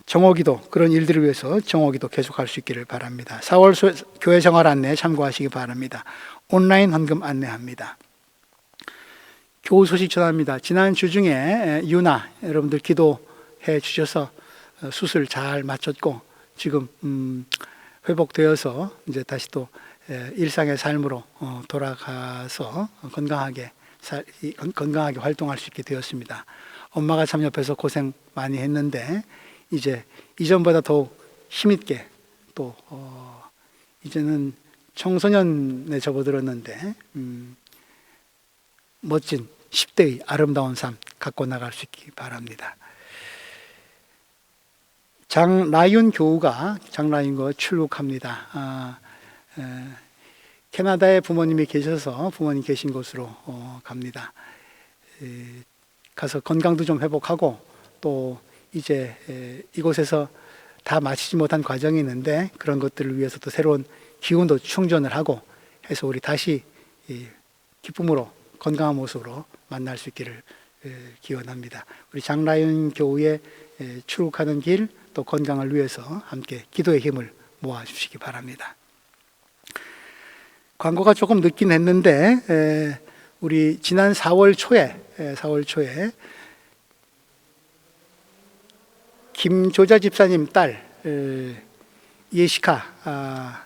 정오기도, 그런 일들을 위해서 정오기도 계속할 수 있기를 바랍니다. 4월 교회 생활 안내 참고하시기 바랍니다. 온라인 헌금 안내합니다. 교우 소식 전합니다. 지난 주 중에 유나 여러분들 기도해 주셔서 수술 잘 마쳤고 지금 회복되어서 이제 다시 또 일상의 삶으로 돌아가서 건강하게 활동할 수 있게 되었습니다. 엄마가 참 옆에서 고생 많이 했는데 이제 이전보다 더욱 힘있게 또 이제는 청소년에 접어들었는데 멋진 10대의 아름다운 삶 갖고 나갈 수 있기 바랍니다. 장라윤 교우가 출국합니다. 캐나다에 부모님이 계셔서 부모님 계신 곳으로 갑니다. 가서 건강도 좀 회복하고 또 이제 이곳에서 다 마치지 못한 과정이 있는데 그런 것들을 위해서 또 새로운 기운도 충전을 하고 해서 우리 다시 기쁨으로 건강한 모습으로 만날 수 있기를 기원합니다. 우리 장라윤 교우의 출국하는 길 또 건강을 위해서 함께 기도의 힘을 모아주시기 바랍니다. 광고가 조금 늦긴 했는데 우리 지난 4월 초에 김조자 집사님 딸 예시카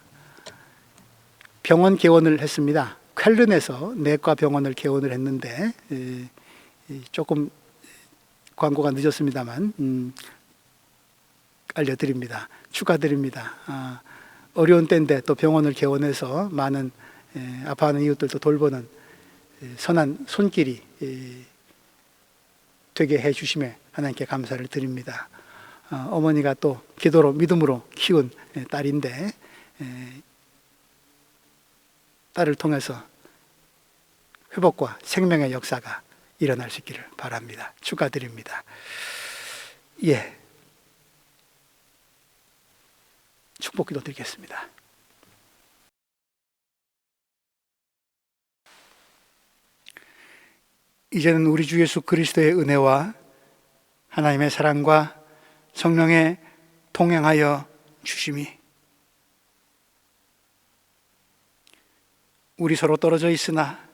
병원 개원을 했습니다. 쾰른에서 내과 병원을 개원을 했는데 조금 광고가 늦었습니다만 알려드립니다. 축하드립니다. 어려운 때인데 또 병원을 개원해서 많은 아파하는 이웃들도 돌보는 선한 손길이 되게 해주심에 하나님께 감사를 드립니다. 어머니가 또 기도로 믿음으로 키운 딸인데 딸을 통해서 회복과 생명의 역사가 일어날 수 있기를 바랍니다. 축하드립니다. 예, 축복기도 드리겠습니다. 이제는 우리 주 예수 그리스도의 은혜와 하나님의 사랑과 성령의 동행하여 주심이 우리 서로 떨어져 있으나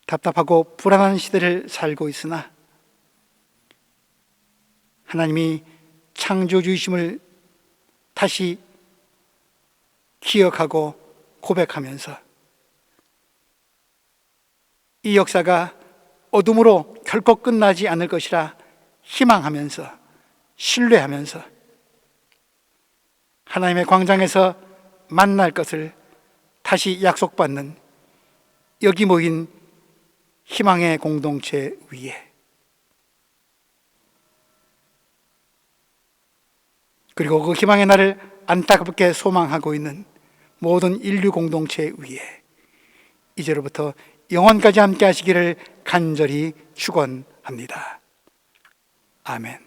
답답하고 불안한 시대를 살고 있으나 하나님이 창조주이심을 다시 기억하고 고백하면서 이 역사가 어둠으로 결코 끝나지 않을 것이라 희망하면서 신뢰하면서 하나님의 광장에서 만날 것을 다시 약속받는 여기 모인 희망의 공동체 위에 그리고 그 희망의 날을 안타깝게 소망하고 있는 모든 인류 공동체 위에 이제로부터 영원까지 함께 하시기를 간절히 축원합니다. 아멘.